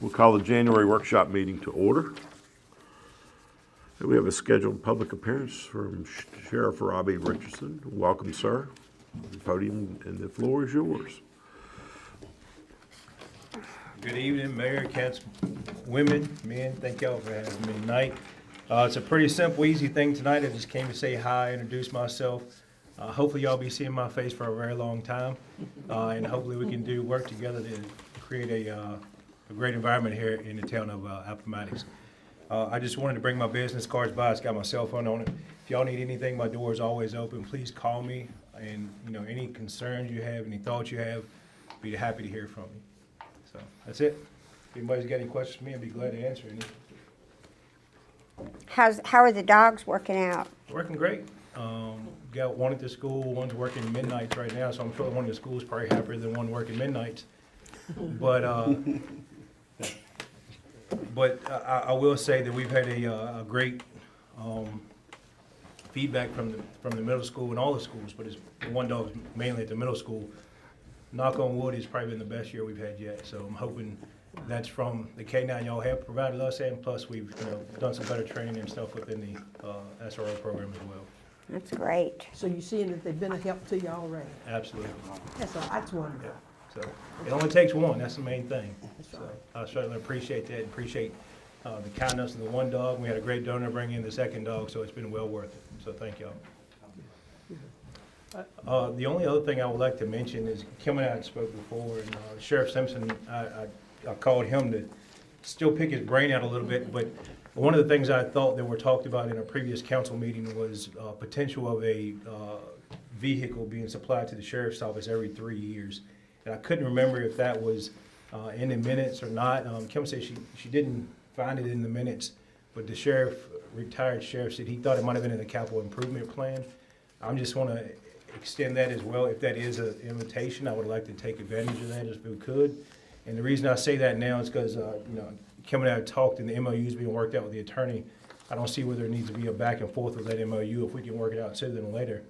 We'll call the January workshop meeting to order. And we have a scheduled public appearance from Sheriff Robbie Richardson. Welcome, sir. The podium and the floor is yours. Good evening, Mayor, cats, women, men. Thank y'all for having me tonight. It's a pretty simple, easy thing tonight. I just came to say hi, introduce myself. Hopefully y'all be seeing my face for a very long time. And hopefully we can work together to create a great environment here in the town of Appomattox. I just wanted to bring my business cards by. It's got my cell phone on it. If y'all need anything, my door is always open. Please call me. And any concerns you have, any thoughts you have, be happy to hear from you. So that's it. If anybody's got any questions for me, I'd be glad to answer any. How are the dogs working out? Working great. Got one at the school, one's working midnights right now, so I'm sure one of the schools probably happier than one working midnights. But I will say that we've had a great feedback from the middle school and all the schools, but it's one dog mainly at the middle school. Knock on wood, it's probably been the best year we've had yet. So I'm hoping that's from the K9 y'all have provided us, and plus we've done some better training and stuff within the SRO program as well. That's great. So you're seeing that they've been a help to you already? Absolutely. That's wonderful. So it only takes one. That's the main thing. That's So right. I certainly appreciate that. Appreciate the kindness of the one dog. We had a great donor bring in the second dog, so it's been well worth it. So thank y'all. The only other thing I would like to mention is Kim and I had spoke before, and Sheriff Simpson, I called him to still pick his brain out a little bit, but one of the things I thought that were talked about in a previous council meeting was potential of a vehicle being supplied to the sheriff's office every 3 years. And I couldn't remember if that was in the minutes or not. Kim said she didn't find it in the minutes, but the retired sheriff said he thought it might have been in the capital improvement plan. I just want to extend that as well. If that is an invitation, I would like to take advantage of that if we could. And the reason I say that now is because Kim and I have talked, and the MOU is being worked out with the attorney. I don't see where there needs to be a back and forth with that MOU. If we can work it out sooner than later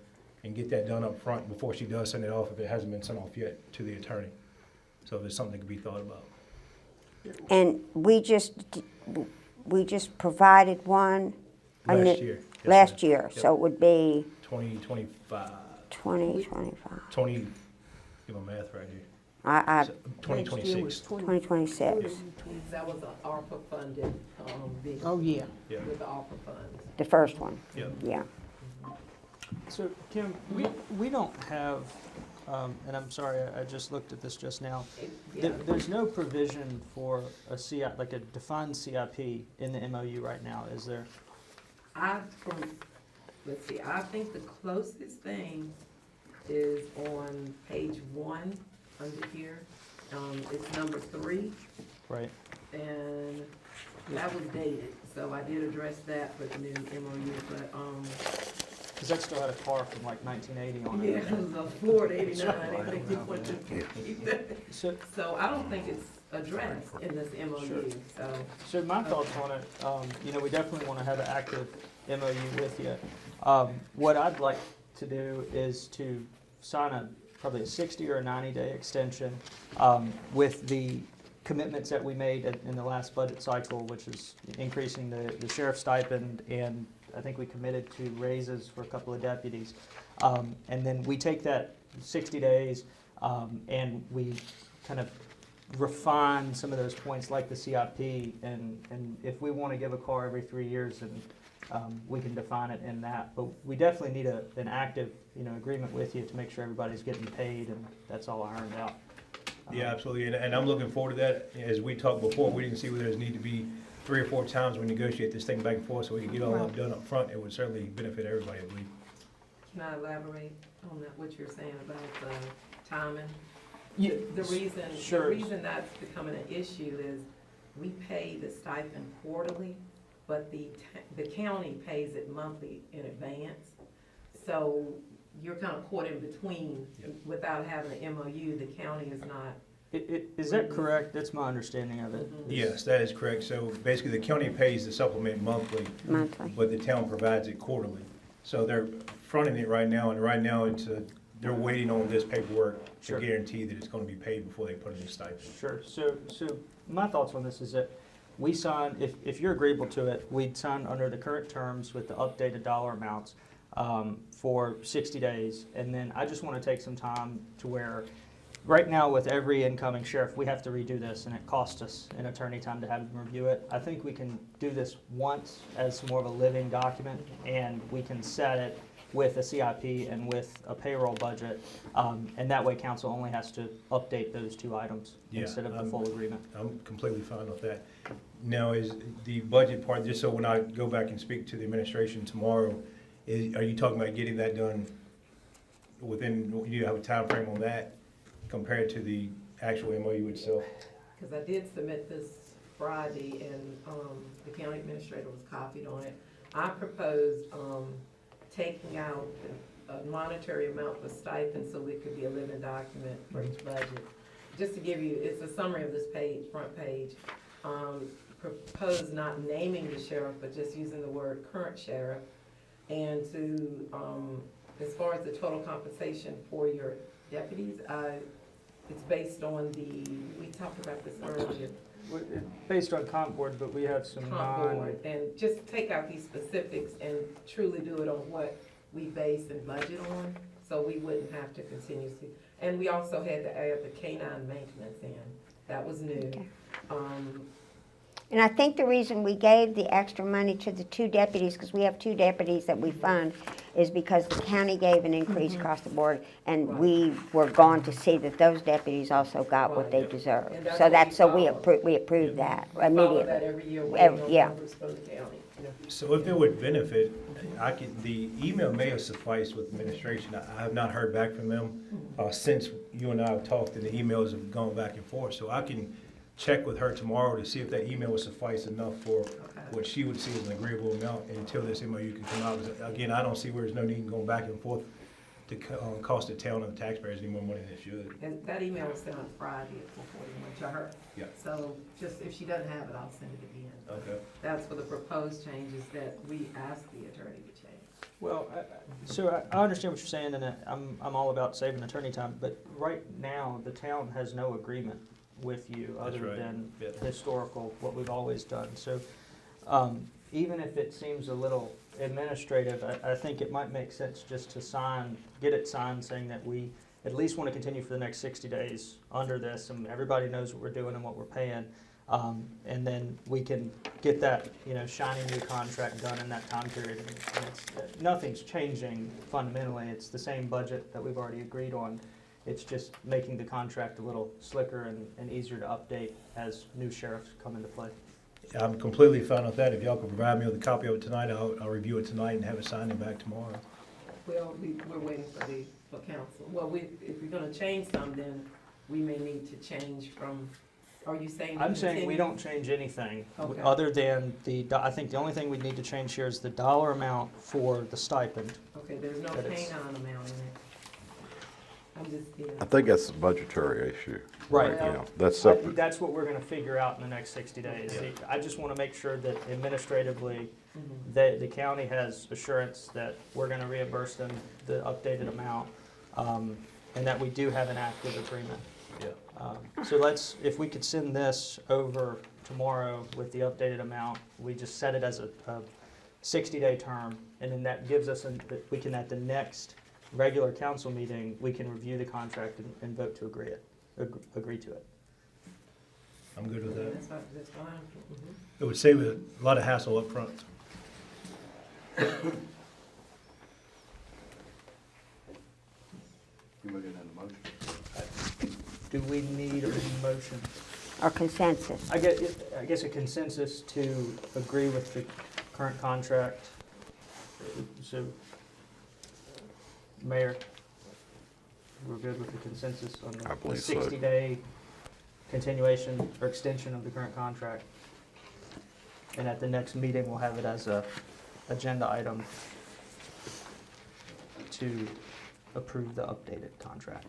and get that done up front before she does send it off, if it hasn't been sent off yet to the attorney. So there's something that could be thought about. And we just provided one Last year. Yes, last ma'am. year, Yep. so it would be 2025. 2025. 20, get my math right here. I 2026. 2026. That was an ARPA funded, vehicle. Oh, yeah. Yeah. With the ARPA funds. The first one. Yeah. Yeah. So, Kim, we don't have, and I'm sorry, I just looked at this just now. Yeah. There's no provision for a CI, like a defined CIP in the MOU right now, is there? Let's see, I think the closest thing is on page 1 under here. It's number 3, Right. and that was dated, so I did address that with the new MOU, but, Because that still had a car from like 1980 on it. yeah, it was a Ford 89, I think you want to keep that. So, So I don't think it's addressed in this MOU, so. so my thoughts on it, we definitely want to have an active MOU with you. What I'd like to do is to sign probably a 60 or a 90-day extension with the commitments that we made in the last budget cycle, which is increasing the sheriff's stipend, and I think we committed to raises for a couple of deputies. And then we take that 60 days and we kind of refine some of those points like the CIP, and if we want to give a car every 3 years, and we can define it in that. But we definitely need an active agreement with you to make sure everybody's getting paid and that's all ironed out. Yeah, absolutely, and I'm looking forward to that. As we talked before, we didn't see where there's need to be 3 or 4 times we negotiate this thing back and forth, so we can get all that done up front. It would certainly benefit everybody, I believe. Can I elaborate on that, what you're saying about the timing? Yeah, The reason, sure. the reason that's becoming an issue is we pay the stipend quarterly, but the county pays it monthly in advance. So you're kind of caught in between. Yep. Without having an MOU, the county is not. Is that correct? That's my understanding of it. Yes, that is correct. So basically, the county pays the supplement monthly, Monthly. but the town provides it quarterly. So they're fronting it right now, and right now it's they're waiting on this paperwork to Sure. guarantee that it's gonna be paid before they put in the stipend. Sure, so my thoughts on this is that we sign, if you're agreeable to it, we'd sign under the current terms with the updated dollar amounts for 60 days. And then I just want to take some time to where, right now with every incoming sheriff, we have to redo this and it costs us an attorney time to have them review it. I think we can do this once as more of a living document and we can set it with a CIP and with a payroll budget. And that way council only has to update those two items Yeah, instead of the full agreement. I'm completely fine with that. Now, is the budget part, just so when I go back and speak to the administration tomorrow, are you talking about getting that done within, you have a time frame on that compared to the actual MOU itself? Because I did submit this Friday, and the county administrator was copied on it. I proposed taking out a monetary amount for stipend so it could be a living document for each budget. Just to give you, it's a summary of this page, front page. Proposed not naming the sheriff, but just using the word current sheriff. And to, as far as the total compensation for your deputies, it's based on we talked about this earlier, Based on comp board, but we have some comp board, and just take out these specifics and truly do it on what we base and budget on, so we wouldn't have to continuously. And we also had to add the canine maintenance in, that was new. Okay. And I think the reason we gave the extra money to the two deputies, because we have two deputies that we fund, is because the county gave an increase across the board, and we were going to see that those deputies also got what they Right. deserve. And that's So what that's, so we follow. we approved that We follow that immediately. every year, waiting on Yeah. numbers from the county. So if it would benefit, the email may have sufficed with administration. I have not heard back from them since you and I have talked, and the emails have gone back and forth. So I can check with her tomorrow to see if that email would suffice enough for what she would see as an agreeable amount until this MOU can come out. 'Cause again, I don't see where there's no need in going back and forth to cost the town and the taxpayers any more money than it should. And that email was sent on Friday at 4:41 to her. Yeah. So just, if she doesn't have it, I'll send it again. Okay. That's for the proposed changes that we asked the attorney to change. Well, I understand what you're saying, and I'm all about saving attorney time, but right now, the town has no agreement with you That's other right. than Yeah. historical, what we've always done. So even if it seems a little administrative, I think it might make sense just to get it signed saying that we at least want to continue for the next 60 days under this, and everybody knows what we're doing and what we're paying. And then we can get that, shiny new contract done in that time period. And nothing's changing fundamentally. It's the same budget that we've already agreed on. It's just making the contract a little slicker and easier to update as new sheriffs come into play. I'm completely fine with that. If y'all can provide me with a copy of it tonight, I'll review it tonight and have it signed and back tomorrow. Well, we're waiting for council. Well, if we're gonna change some, then we may need to change from, are you saying? I'm saying we continue? don't change anything, Okay. other than I think the only thing we need to change here is the dollar amount for the stipend. Okay, there's no That it's- canine amount in it. I'm just, I think that's a budgetary issue. Right. You know, that's separate. That's what we're gonna figure out in the next 60 days. Yeah. I just wanna make sure that administratively, Mhm. that the county has assurance that we're gonna reimburse them the updated amount, and that we do have an active agreement. Yeah. So if we could send this over tomorrow with the updated amount, we just set it as a 60-day term, and then that gives us, we can at the next regular council meeting, we can review the contract and vote to agree to it. I'm good with that. That's fine. Mhm. It would save a lot of hassle up front. Do we need a motion? Or consensus. I guess a consensus to agree with the current contract. So, Mayor, we're good with the consensus on I the believe so. 60-day continuation or extension of the current contract? And at the next meeting, we'll have it as a agenda item to approve the updated contract.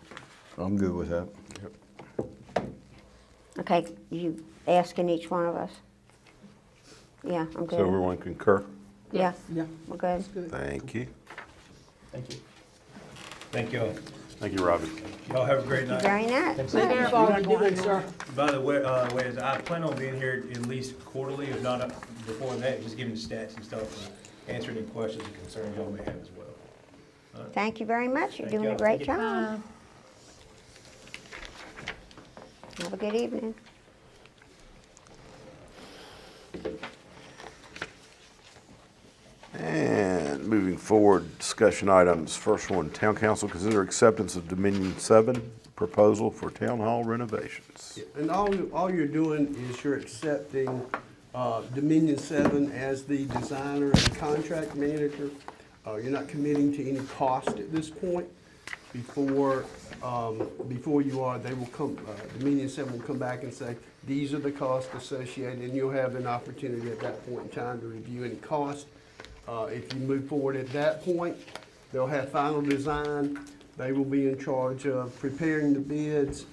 I'm good with that. Okay, you asking each one of us? Yeah, I'm So good. everyone concur? Yeah, Yeah, we're good. that's good. Thank you. Thank you. Thank y'all. Thank you, Robbie. Y'all have a great night. Very nice. Thank you for all you're doing, sir. By the way, Wes, I plan on being here at least quarterly, if not before that, just giving stats and stuff, and answering any questions and concerns y'all may have as well. Thank you very much. You're Thank doing a y'all. great Thank job. Have a good evening. And moving forward, discussion items. First one, Town Council consider acceptance of Dominion 7 proposal for Town Hall renovations. And all you're doing is you're accepting Dominion 7 as the designer and contract manager. You're not committing to any cost at this point. Before you are, they will come, Dominion 7 will come back and say, these are the costs associated, and you'll have an opportunity at that point in time to review any cost. If you move forward at that point, they'll have final design. They will be in charge of preparing the bids,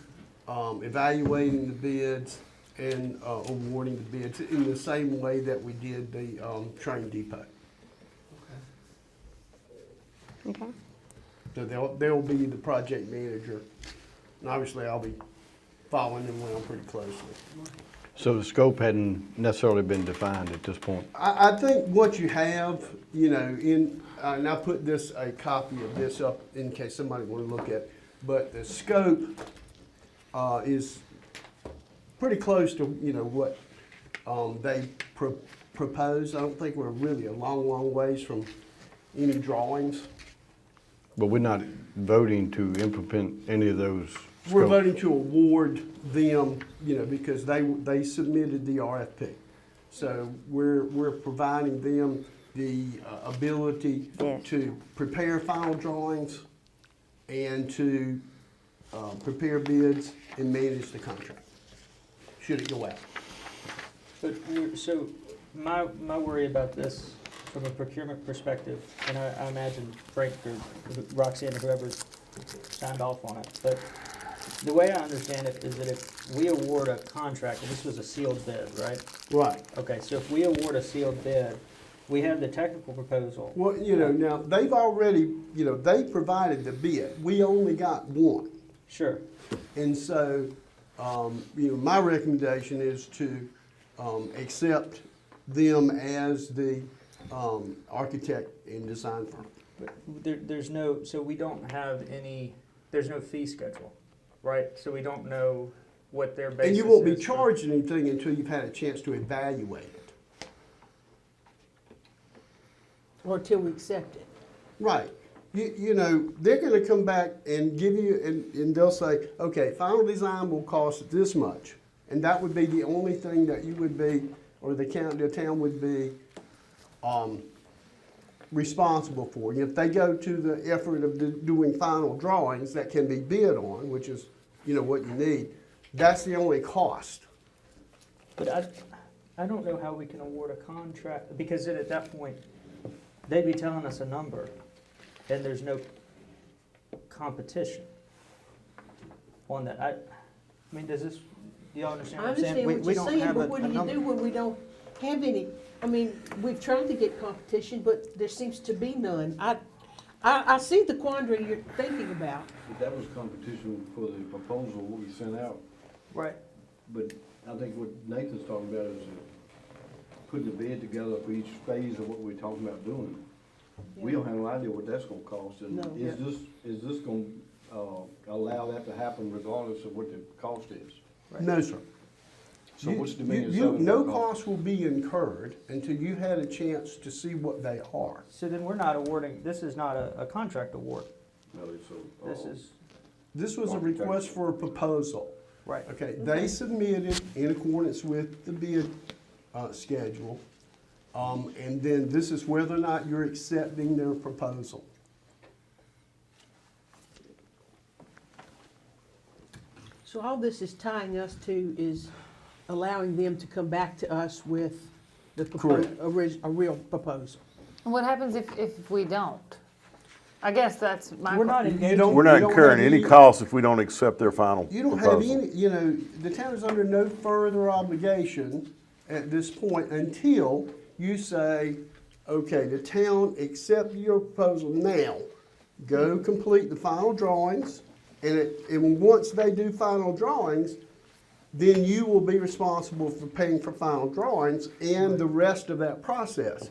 evaluating the bids, and awarding the bids in the same way that we did the train depot. Okay. So they'll be the project manager, and obviously I'll be following them around pretty closely. So the scope hadn't necessarily been defined at this point? I think what you have, you know, and I put a copy of this up in case somebody want to look at it, but the scope is pretty close to, you know, what they proposed. I don't think we're really a long ways from any drawings. But we're not voting to implement any of those scopes? We're voting to award them, you know, because they submitted the RFP. So we're providing them the ability Yes. to prepare final drawings and to prepare bids and manage the contract, should it go out. But so my worry about this from a procurement perspective, and I imagine Frank or Roxanne or whoever's signed off on it, but the way I understand it is that if we award a contract, and this was a sealed bid, right? Right. Okay, so if we award a sealed bid, we have the technical proposal. Well, you know, now, they've already, you know, they provided the bid. We only got one. Sure. And so, you know, my recommendation is to accept them as the architect and design firm. But there's no, so we don't have any, there's no fee schedule, right? So we don't know what their basis And is. you won't be for- charged anything until you've had a chance to evaluate it. Or till we accept it. Right. You know, they're gonna come back and give you, and they'll say, okay, final design will cost this much. And that would be the only thing that you would be, or the town would be, responsible for. If they go to the effort of doing final drawings that can be bid on, which is, you know, what you need, that's the only cost. But I don't know how we can award a contract, because then at that point, they'd be telling us a number, and there's no competition on that. I mean, do y'all understand I what I'm saying? understand what We you're don't saying, have but a what do you number. do when we don't have any? I mean, we've tried to get competition, but there seems to be none. I see the quandary you're thinking about. But that was competition for the proposal we sent out. Right. But I think what Nathan's talking about is putting the bid together for each phase of what we're talking about doing. We don't have no idea what that's gonna cost, and No. is this gonna, allow that to happen regardless of what the cost is? No, sir. So You- what's Dominion you- 7 No gonna cost? cost will be incurred until you had a chance to see what they are. So then we're not awarding, this is not a contract award. No, so, This is, This was a request for a proposal. right. Okay, they submitted in accordance with the bid schedule. And then this is whether or not you're accepting their proposal. So all this is tying us to is allowing them to come back to us with the Correct. a real proposal. What happens if we don't? I guess that's my. We're not You engaging. don't- We're not you don't incurring have any costs if we don't accept their final You don't proposal. have any, you know, the town is under no further obligation at this point until you say, okay, the town accept your proposal now. go complete the final drawings, and once they do final drawings, then you will be responsible for paying for final drawings and the rest of that process.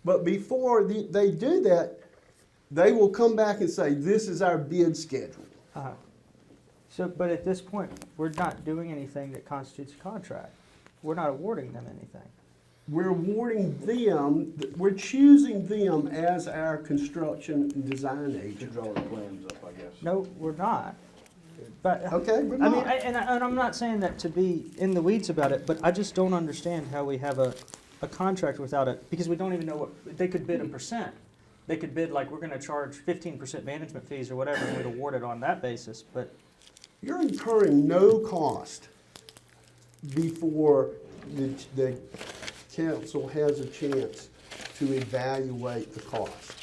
But before they do that, they will come back and say, this is our bid schedule. So, but at this point, we're not doing anything that constitutes a contract. We're not awarding them anything. We're awarding them, we're choosing them as our construction and design To agent. draw the plans up, I guess. No, we're not. But, Okay, we're I mean, not. and I'm not saying that to be in the weeds about it, but I just don't understand how we have a contract without it, because we don't even know what, they could bid a percent. They could bid like, we're gonna charge 15% management fees or whatever, and we'd award it on that basis, but You're incurring no cost before the council has a chance to evaluate the cost.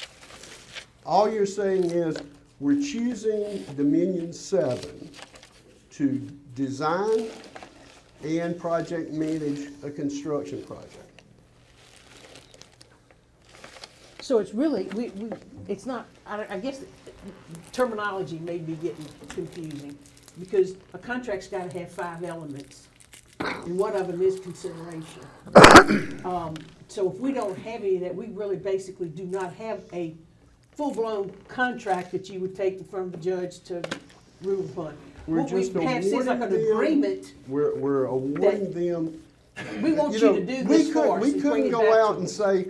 All you're saying is, we're choosing Dominion 7 to design and project manage a construction project. So it's really, it's not, I guess terminology may be getting confusing, because a contract's gotta have 5 elements, and one of them is consideration. So if we don't have any of that, we really basically do not have a full-blown contract that you would take in front of the judge to rule upon. We're What we just have is like an awarding them- agreement, We're awarding them. we want you know, to do we this could- for us We and bring couldn't it go back out to and us. say,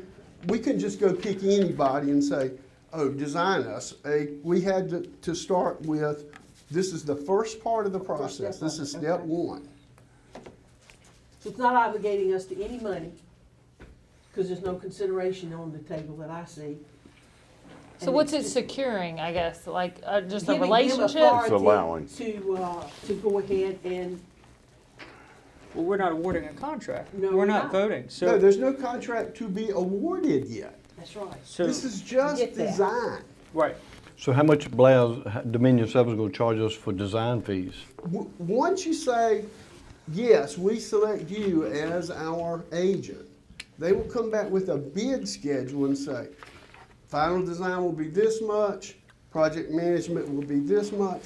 we couldn't just go pick anybody and say, oh, design us. We had to start with, this is the first part of the process. This is step Okay. one. So it's not obligating us to any money, because there's no consideration on the table that I see. So And what's it's it just securing, I guess, like, just a giving them relationship? authority It's allowing. To go ahead and, well, we're not awarding a contract. No, We're we're not not. voting, No, so, there's no contract to be awarded yet. that's right. so, This is just Get that. design. right. So how much Dominion 7 is gonna charge us for design fees? Once you say, yes, we select you as our agent, they will come back with a bid schedule and say, final design will be this much, project management will be this much,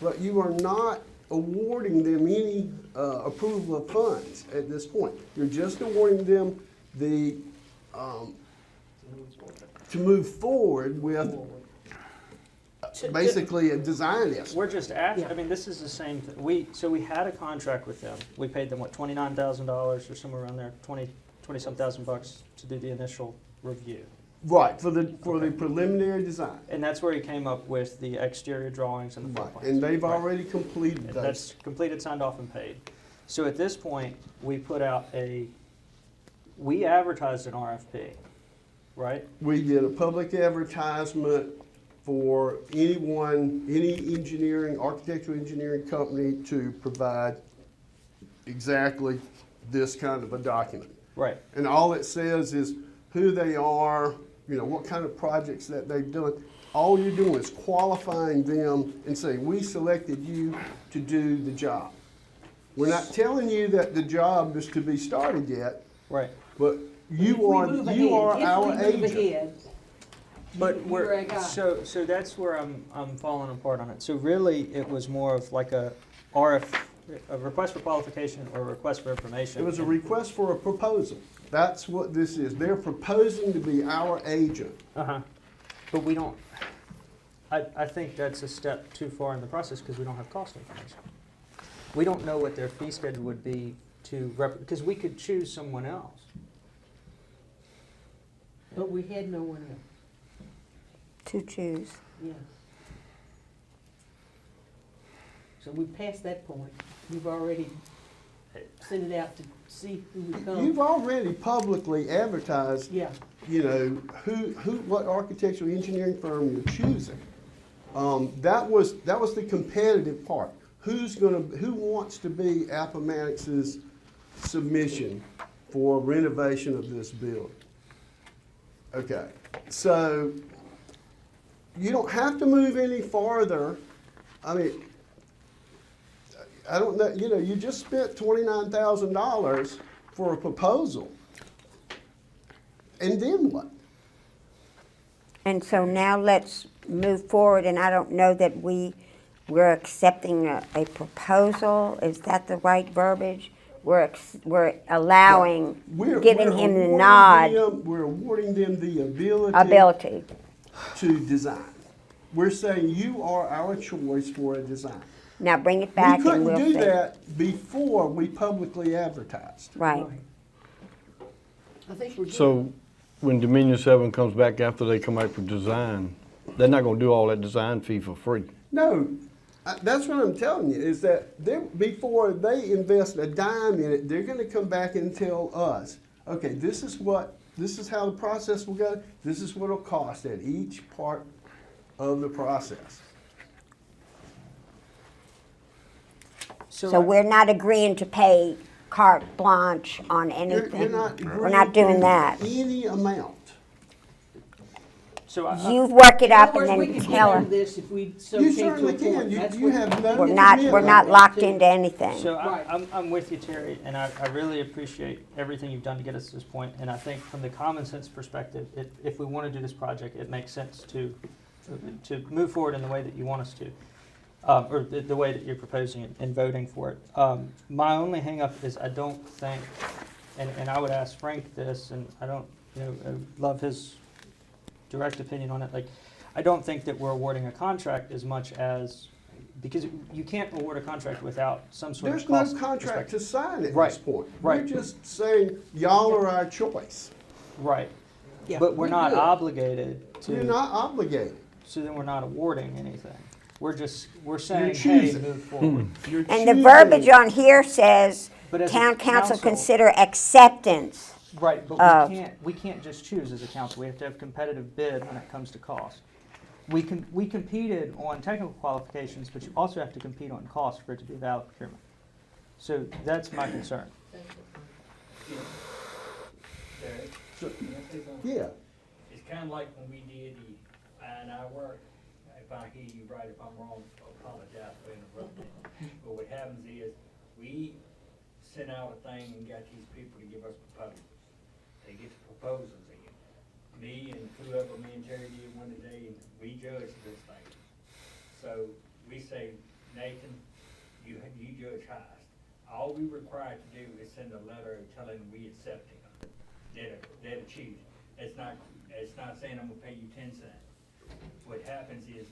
but you are not awarding them any approval of funds at this point. You're just awarding them the, to move forward with basically a design estimate. We're just asking, Yeah. I mean, this is the same thing. So we had a contract with them. We paid them, what, $29,000 or somewhere around there, 20-some thousand bucks to do the initial review. Right, for the preliminary design. And that's where he came up with the exterior drawings and the floor Right, plans. and they've Right. already completed And those. that's completed, signed off, and paid. So at this point, we put out we advertised an RFP, right? We did a public advertisement for anyone, any engineering, architectural engineering company to provide exactly this kind of a document. Right. And all it says is who they are, you know, what kind of projects that they've done. All you're doing is qualifying them and saying, we selected you to do the job. We're not telling you that the job is to be started yet, Right. but If you we are, move you are ahead, our if we move agent. ahead, But you're we're, a guy. so that's where I'm falling apart on it. So really, it was more of like a request for qualification or a request for information. It was a request for a proposal. That's what this is. They're proposing to be our agent. Uh-huh. But we don't, I think that's a step too far in the process because we don't have cost information. We don't know what their fee schedule would be because we could choose someone else. but we had no one else, To choose. yeah. So we passed that point. You've already sent it out to see who would come. You've already publicly advertised, Yeah, you know, what architectural engineering firm you're choosing. That was the competitive part. Who wants to be Appomattox's submission for renovation of this building? Okay, so you don't have to move any farther. I mean, I don't know, you know, you just spent $29,000 for a proposal. And then what? And so now let's move forward, and I don't know that we're accepting a proposal. Is that the right verbiage? We're allowing, giving him the nod, We're awarding them the ability. to design. We're saying you are our choice for a design. Now bring it We back and couldn't we'll do see. that before we publicly advertised. Right. I think we're good. So when Dominion 7 comes back after they come out for design, they're not gonna do all that design fee for free. No, that's what I'm telling you, is that before they invest a dime in it, they're gonna come back and tell us, okay, this is how the process will go, this is what it'll cost at each part of the process. So we're not agreeing to pay carte blanche on You're anything. not We're not doing that. any amount. So I, You work it In up other and words, we then could tell give them her. this if we so You came to a certainly can, point. That's you what- have no. We're not commitment. locked into anything. So Right. I'm with you, Terry, and I really appreciate everything you've done to get us to this point. And I think from the common sense perspective, if we want to do this project, it makes sense to move forward in the way that you want us to, or the way that you're proposing it and voting for it. My only hangup is I don't think, and I would ask Frank this, and I don't, I love his direct opinion on it. Like, I don't think that we're awarding a contract as much as, because you can't award a contract without some sort There's of no cost contract to perspective. sign at Right, this point. right. We're just saying, y'all are our choice. Right. Yeah, But we're not good. obligated You're to, not obligated. so then we're not awarding anything. We're saying, hey, choosing. move forward. You're And the choosing- verbiage on here says, But as a town council council- consider acceptance. Right, but Of- we can't just choose as a council. We have to have competitive bid when it comes to cost. We competed on technical qualifications, but you also have to compete on cost for it to be a valid procurement. So that's my concern. Yeah. It's kind of like when we did the I&I work. If I hear you right, if I'm wrong, I apologize for interrupting. But what happens is, we sent out a thing and got these people to give us proposals. They get the proposals in. Me and whoever, me and Terry did one today, and we judge this thing. So we say, Nathan, you judge highest. All we required to do is send a letter telling them we accept him. They'll choose. It's not saying I'm gonna pay you 10 cents. What happens is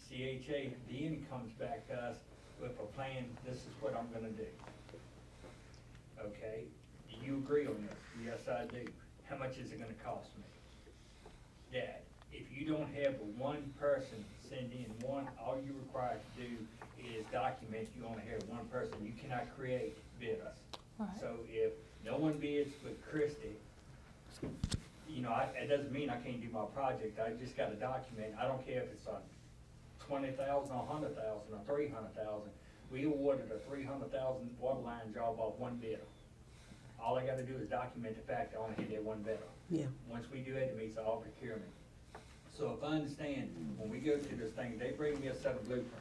CHA then comes back to us with a plan, this is what I'm gonna do. Okay, do you agree on this? Yes, I do. How much is it gonna cost me? Dad, if you don't have but one person send in one, all you require to do is document you only have one person. You cannot create bid us. So if no one bids but Christie, it doesn't mean I can't do my project. I just gotta document. I don't care if it's on 20,000, 100,000, or 300,000. We awarded a 300,000 water line job off one bidder. All I gotta do is document the fact that I only hit that one bidder. Yeah. Once we do it, it meets all procurement. So if I understand, when we go to this thing, they bring me a set of blueprints.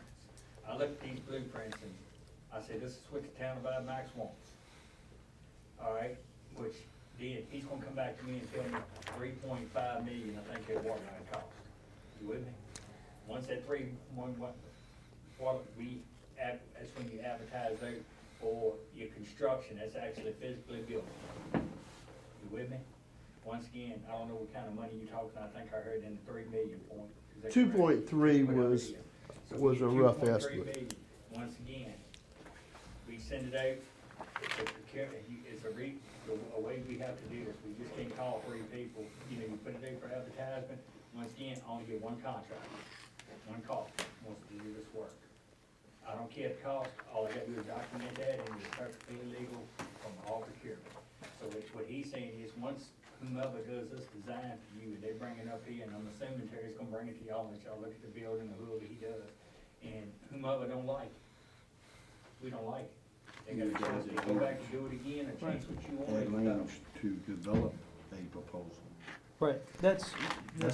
I look at these blueprints and I say, this is what the town of Max wants. All right, which then he's gonna come back to me and tell me 3.5 million, I think that water line cost. You with me? Once that that's when you advertise out for your construction, that's actually physically built. You with me? Once again, I don't know what kind of money you're talking, I think I heard in the 3 million point. Is that correct? 2.3 Whatever it was is. So was we a get rough 2.3 estimate. million. Once again, we send it out, it's a procurement, it's a way we have to do this. We just can't call 3 people, you put it out for advertisement. Once again, only get one contract, one call, wants to do this work. I don't care the cost, all I gotta do is document that and it's perfectly legal from all procurement. So what he's saying is, once whomever does this design for you, and they bring it up here, and I'm assuming Terry's gonna bring it to y'all, and y'all look at the building or whoever he does, and whomever don't like it, we don't like it. They got a chance to go back and do it again, or change what you want. Add language to develop a proposal. Right, that's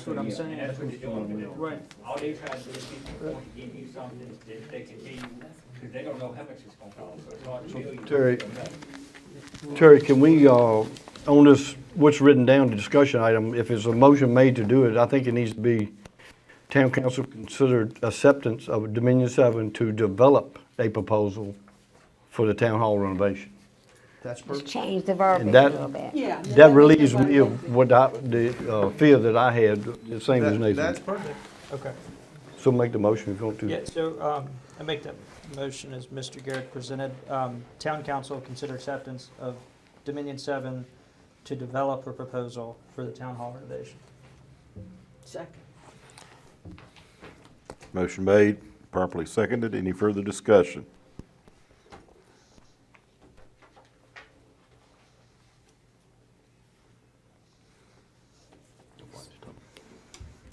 what I'm And saying. that's what they're doing. Right. All they try to do is get the point to give you something that they can do, because they don't know how much it's gonna cost, so it's hard to tell you. Terry, Terry, can we, on this, what's written down, the discussion item, if it's a motion made to do it, I think it needs to be town council considered acceptance of Dominion 7 to develop a proposal for the town hall renovation. That's Just perfect. change the verbiage a that- little bit. Yeah. That relieves me of what the fear that I had, the same as That's Nathan. perfect. Okay. So make the motion if you want to. Yeah, so I make that motion as Mr. Garrett presented. Town council consider acceptance of Dominion 7 to develop a proposal for the town hall renovation. Second. Motion made, properly seconded. Any further discussion?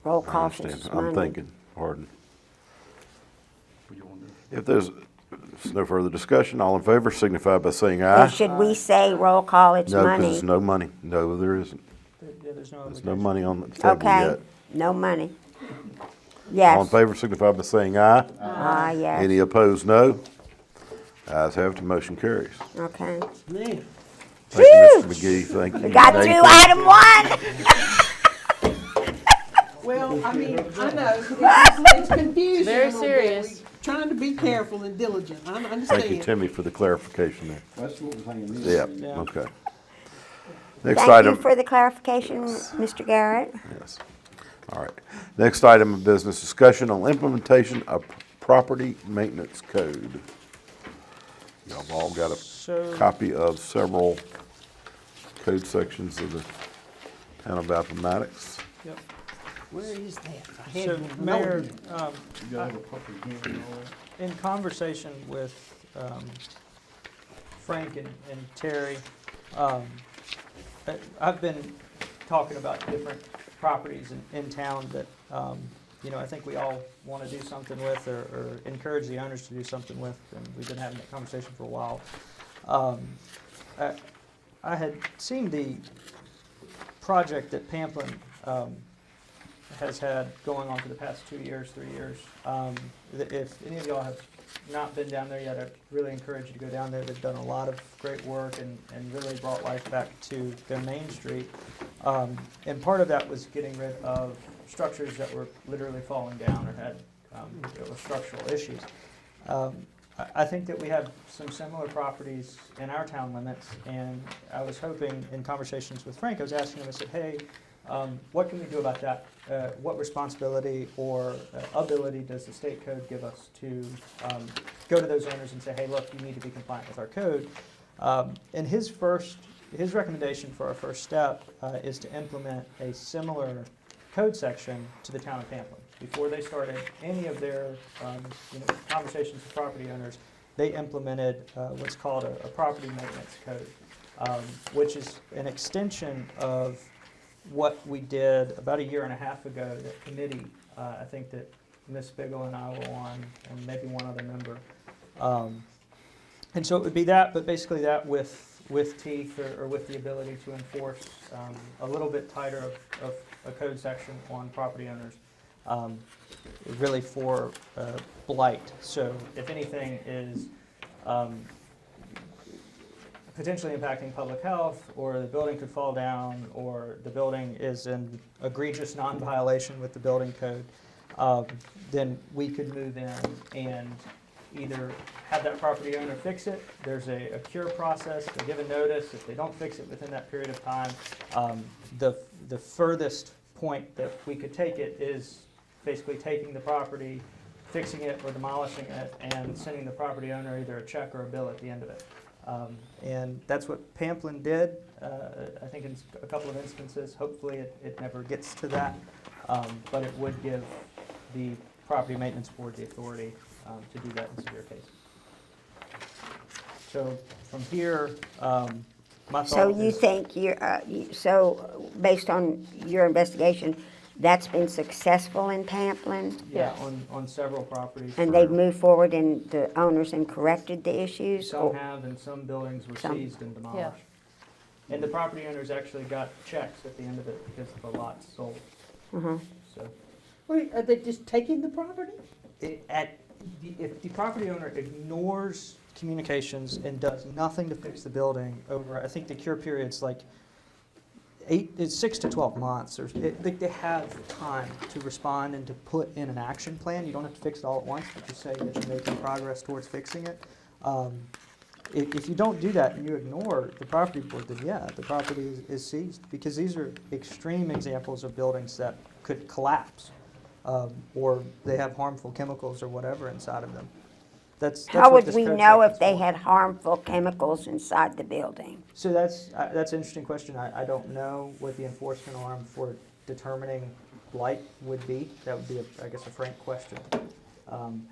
Roll I call since understand. it's I'm money. thinking, pardon. If there's no further discussion, all in favor signify by saying Or aye. should we say roll call, it's No, because money? it's no money. No, there isn't. Yeah, there's no There's no obligation. money on the table Okay, yet. no money. All in Yes. favor signify by saying aye. Ah, Any yes, opposed, no. Ayes have it, the motion carries. okay. Man, Thank you, Mr. McGee, thank you. We got through Nathan. item one. well, I mean, I know, it's confusing. Very a little bit. serious. We Trying to be careful and diligent, I Thank you, understand. Timmy, for the clarification there. That's what was hanging me. Yeah, Yeah. okay. Next Thank you item. for the clarification, Mr. Garrett. Yes. All right. Next item of business, discussion on implementation of property maintenance code. Y'all have all got a So, copy of several code sections of the town of Appomattox. yep. Where is that? I had So one. Mayor, You gotta have a public hearing and all that. in conversation with Frank and Terry, I've been talking about different properties in town that, I think we all want to do something with or encourage the owners to do something with, and we've been having that conversation for a while. I had seen the project that Pamplin has had going on for the past 2 years, 3 years. If any of y'all have not been down there yet, I'd really encourage you to go down there. They've done a lot of great work and really brought life back to their main street. And part of that was getting rid of structures that were literally falling down or had structural issues. I think that we have some similar properties in our town limits, and I was hoping in conversations with Frank, I was asking him, I said, hey, what can we do about that? What responsibility or ability does the state code give us to go to those owners and say, hey, look, you need to be compliant with our code? And his recommendation for our first step is to implement a similar code section to the town of Pamplin. Before they started any of their conversations with property owners, they implemented what's called a property maintenance code, which is an extension of what we did about 1.5 years ago, that committee, I think that Ms. Biggle and I were on, and maybe one other member. And so it would be that, but basically that with teeth or with the ability to enforce a little bit tighter of a code section on property owners, really for blight. So if anything is potentially impacting public health, or the building could fall down, or the building is in egregious non-violation with the building code, then we could move in and either have that property owner fix it. There's a cure process. They're given notice. If they don't fix it within that period of time, the furthest point that we could take it is basically taking the property, fixing it or demolishing it, and sending the property owner either a check or a bill at the end of it. And that's what Pamplin did, I think in a couple of instances. Hopefully it never gets to that, but it would give the property maintenance board the authority to do that in severe cases. So from here, my thought So you is- think so based on your investigation, that's been successful in Pamplin? Yeah, Yes. on several properties. And they've moved forward and the owners and corrected the issues? Some or- have, and some buildings were Some. seized and demolished. And the property owners actually got checks at the end of it because the lots sold. Mhm. So, Wait, are they just taking the property? if the property owner ignores communications and does nothing to fix the building over, I think the cure period's like it's 6 to 12 months. They have time to respond and to put in an action plan. You don't have to fix it all at once, but you say that you're making progress towards fixing it. If you don't do that and you ignore the property board, then yeah, the property is seized, because these are extreme examples of buildings that could collapse, or they have harmful chemicals or whatever inside of them. That's How what would this we code know if section's they for. had harmful chemicals inside the building? So that's an interesting question. I don't know what the enforcement arm for determining blight would be. That would be, I guess, a frank question.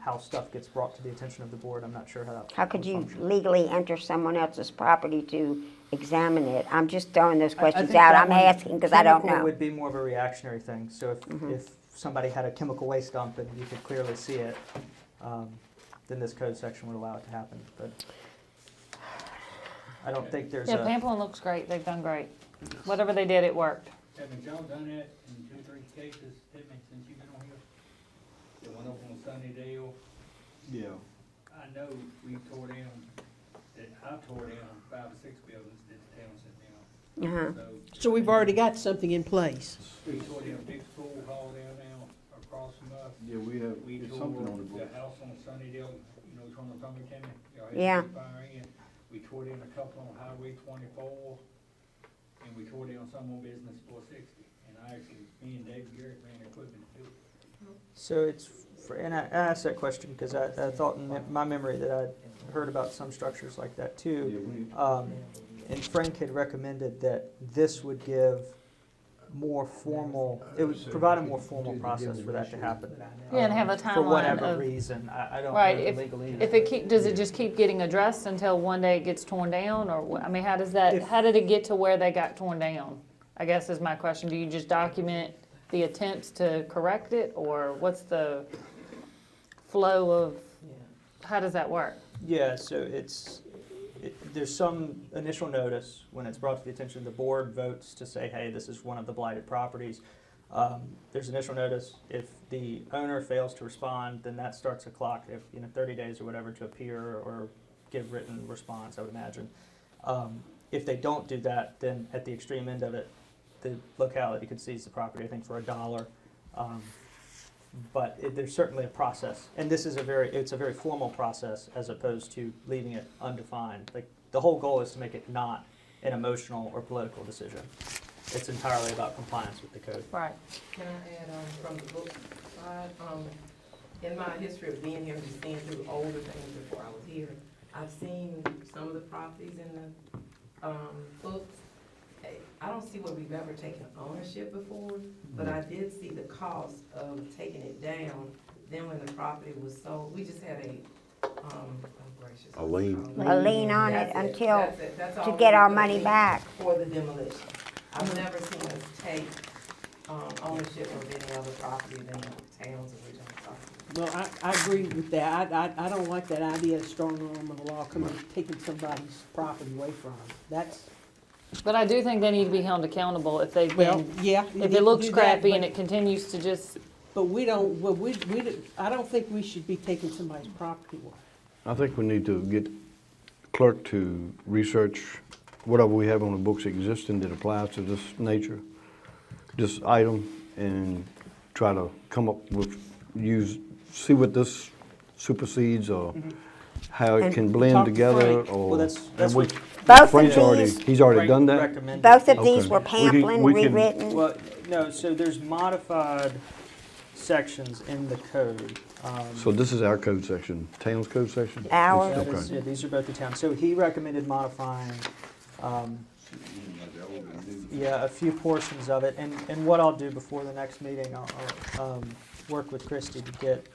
How stuff gets brought to the attention of the board, I'm not sure how that. How could would you function. legally enter someone else's property to examine it? I'm just throwing those I questions think out. that I'm one, asking because I don't chemical know. would be more of a reactionary thing. So if somebody had a chemical waste dump and you could clearly see it, then this code section would allow it to happen. But I don't think there's Yeah, a. Pamplin looks great, they've done great. Whatever they did, it worked. Haven't y'all done that in 2 or 3 cases, Tiffany, since you've been on here? The one up on Sunnydale, Yeah. I know we tore down, that I tore down 5 or 6 buildings that the town sent down. Uh-huh. So we've already got something in place. We tore down a big school hall down now across from us. Yeah, we have, We it's tore something on the the books. house on Sunnydale, you know, trying to come to Timmy. Y'all had Yeah. a fire in. We tore down a couple on Highway 24, and we tore down some on Business 460. And me and Dave Garrett ran equipment to do it. So it's, and I asked that question because I thought in my memory that I'd heard about some structures like that Yeah, too. we, And Frank had recommended that this would give more formal, it would provide a more formal process for that to happen. Yeah, and have a For timeline whatever of, reason, I don't right, know the legal either. if it keep, does it just keep getting addressed until one day it gets torn down, or, I mean, how does that, If- how did it get to where they got torn down? I guess is my question, do you just document the attempts to correct it, or what's the flow of, how does that work? Yeah, so there's some initial notice when it's brought to the attention, the board votes to say, hey, this is one of the blighted properties. There's initial notice. If the owner fails to respond, then that starts a clock, if, 30 days or whatever to appear or give written response, I would imagine. If they don't do that, then at the extreme end of it, the locality could seize the property, I think, for $1. But there's certainly a process, and this is it's a very formal process as opposed to leaving it undefined. Like, the whole goal is to make it not an emotional or political decision. It's entirely about compliance with the code. Right. Can I add, from the book side, in my history of being here, just seeing through older things before I was here, I've seen some of the properties in the, books. I don't see where we've ever taken ownership before, but I did see the cost of taking it down. Then when the property was sold, we just had oh gracious. A lien. A lien on it That's until, That's it. That's all to get we our do, money lien back. For the demolition. I've never seen us take, ownership of any other property than the towns of which I'm talking. Well, I agree with that. I don't like that idea of strong arm of the law coming, taking somebody's property away from them. That's, But I do think they need to be held accountable if they've well, been, yeah. if you need it to looks do that, crappy but- and it continues to just, But we don't, well, I don't think we should be taking somebody's property away. I think we need to get clerk to research whatever we have on the books existing that applies to this nature, this item, and try to come up with, see what this supersedes or how it And can talk blend to together Frank. or. Well, that's and we- what Both Frank's of already, these, he's already Frank done that? recommended. both of these Okay. were We can- Pamplin, we can- rewritten. Well, no, so there's modified sections in the code. So this is our code section, town's code section? Ours. That is- Okay. yeah, these are both the towns. So he recommended modifying, a few portions of it. And what I'll do before the next meeting, I'll work with Christie to get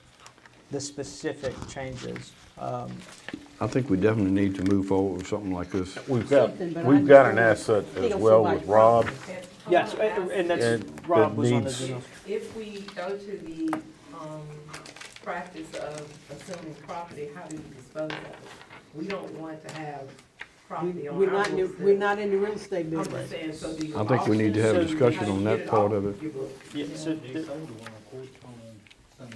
the specific changes. I think we definitely need to move forward with something like this. We've got, Something, but I we've just got an don't asset as steal well somebody's with Rob. property. Yes, and that's, And Rob that was on the needs- Zoom. If we go to the, practice of assuming property, how do you dispose of it? We don't want to have property on We're our not, in the- books. we're not in the real estate I'm business. just saying, so do you I think we need to have a auction? discussion How do on you that get it part off of it. your books? Yeah, so They sold the one on Quartz on Sunnydale.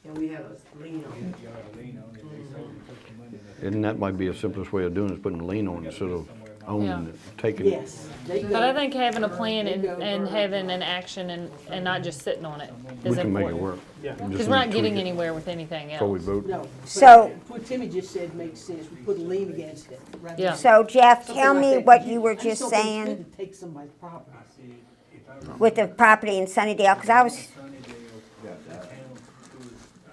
And we have a lien on it. You had a lien on it, they sold it, took the money. And that might be the simplest way of doing it, is putting a lien on it instead of owning it, taking it. Yes. They But I go. think having a plan They and, go and burn. having an action and not just sitting on it We is can make it important. work. Yeah. We just Because we're need not to getting tweak it anywhere with anything before we else. vote. No. So- but What Timmy just said makes sense. We put a lien against it. Right Yeah. there. So Jeff, Something tell like me that. what you were I just don't think it's saying good to take somebody's property. I said, if I with the property in Sunnydale, because I was, Sunnydale, that town was,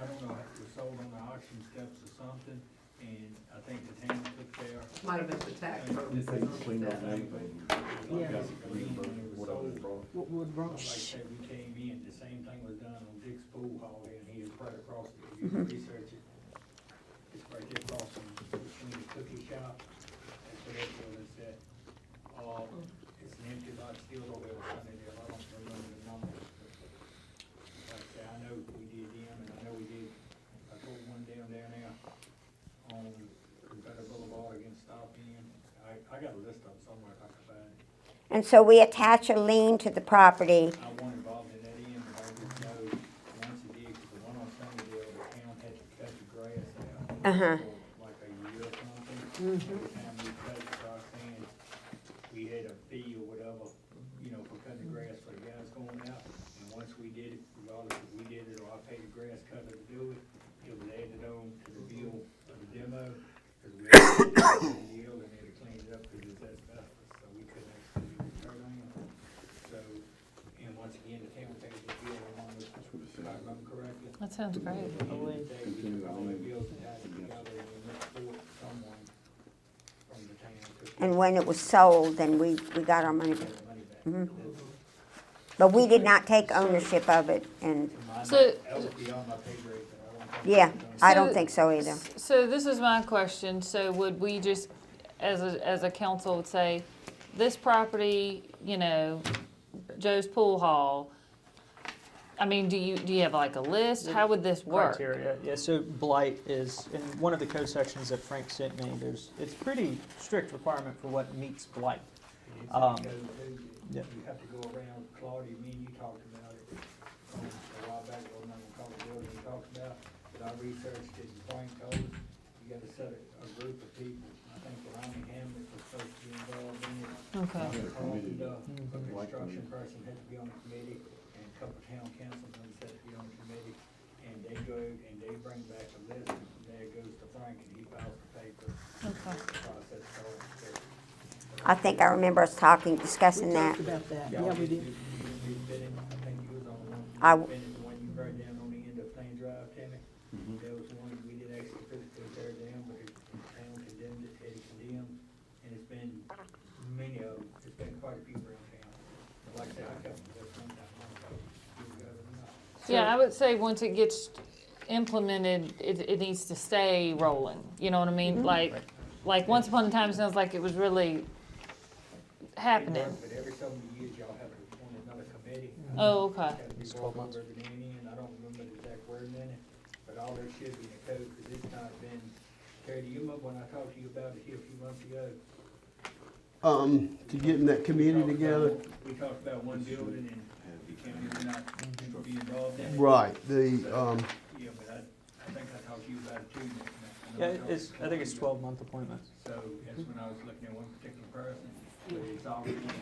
I don't know, it was sold on the auction steps or something, and I think the town took their. Might have been for tax purposes. Yeah. Sold. What would wrong? Like I said, we came in, the same thing was done on Dick's Pool Hall here, and he was right across, if you research it, it's right there across from between the cookie shop, that's where that building's at. It's an empty lot still over there with Sunnydale, I don't remember the numbers, but like I said, I know we did them, and I know we did, I told one down there now, on Confederate Boulevard against Stop In, I got a list of them somewhere if I can find it. and so we attach a lien to the property. I wasn't involved in that end, but I just know once it did, 'cause the one on Sunnydale, the town had to cut the grass out Uh-huh. for like a year or something. Every time we cut it, so I was saying, we had a fee or whatever, you know, for cutting the grass for the guys going out. And once we did it, regardless if we did it or I paid the grass cutter to do it, it was added on to the bill of the demo, cause we had to do the deal and they had to clean it up, cause it's asbestos, so we couldn't actually do the dirt on it. So, and once again, the town paid the bill along with, if I remember correctly. That sounds great. At the end of the day, we took all the bills and had it together and we went for someone from the town took And when it was sold, then we got our money back. the money back. Mhm. But we did not take ownership of it, and, So- That would be on my pay grade, but I don't think. yeah, I don't So- think so either. So this is my question, so would we just, as a council would say, this property, you know, Joe's Pool Hall, I mean, do you have like a list? How would this work? Criteria, yeah, so blight is, in one of the code sections that Frank sent me, it's pretty strict requirement for what meets blight. It's Um, because yeah. you have to go around, Claudia, me and you talked about it, a while back, I'm not gonna call the building, we talked about, but I researched it, and Frank told us, you gotta set a group of people. I think Ronnie Hamlet was supposed to be involved in it. Okay. Carpenter, a construction person had to be on the committee, and a couple of town councilmen had to be on the committee, and they go, and they bring back a list, and from there it goes to Frank, and he files the paper, Okay. process starts. I think I remember us talking, We discussing that. talked about that. Yeah, we did. You bid it, I think you was on one. I You w- bid it, the one you brought down on the end of Plain Drive, Tammy. That was the one we did actually physically tear down, but the town condemned it, had it condemned, and it's been many of them, it's been quite a few around town. But like I said, I kept this one time, you got it or not. Yeah, I would say once it gets implemented, it needs to stay rolling, you know what I mean? Like Once Upon a Time sounds like it was really happening. But every so many years, y'all have to appoint another committee. Oh, okay. It's gotta be brought over every now and then. I don't remember the exact wording in it, but all that should be in the code, because it's not been, Terry, do you remember when I talked to you about it here a few months ago? To getting that committee together, We talked about one building and the county was not to be involved in it. right, Yeah, but I think I talked to you about it too. Nick. Yeah, I think it's 12-month appointments. So that's when I was looking at one particular person, but it's already in the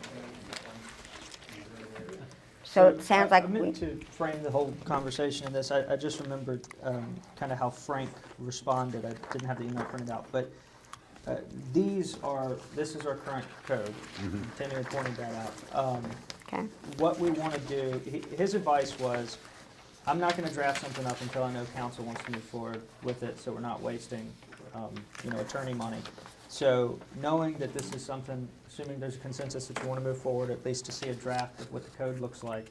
code. So it sounds like I we, meant to frame the whole conversation in this. I just remembered kind of how Frank responded. I didn't have the email printed out, but this is our current code. Tammy had pointed that out. okay, What we want to do, his advice was, I'm not going to draft something up until I know council wants to move forward with it, so we're not wasting, attorney money. So knowing that this is something, assuming there's a consensus that you want to move forward, at least to see a draft of what the code looks like,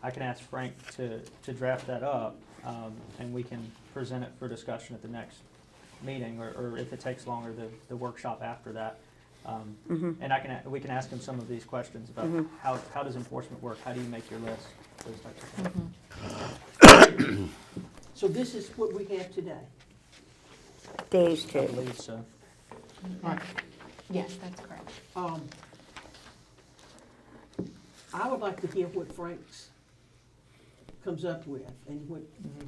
I can ask Frank to draft that up, and we can present it for discussion at the next meeting, or if it takes longer, the workshop after that. And we can ask him some of these questions about how does enforcement work, how do you make your list, those types of things. So this is what we have today. these I two. believe so. Yes, that's correct. I would like to hear what Frank's comes up with and what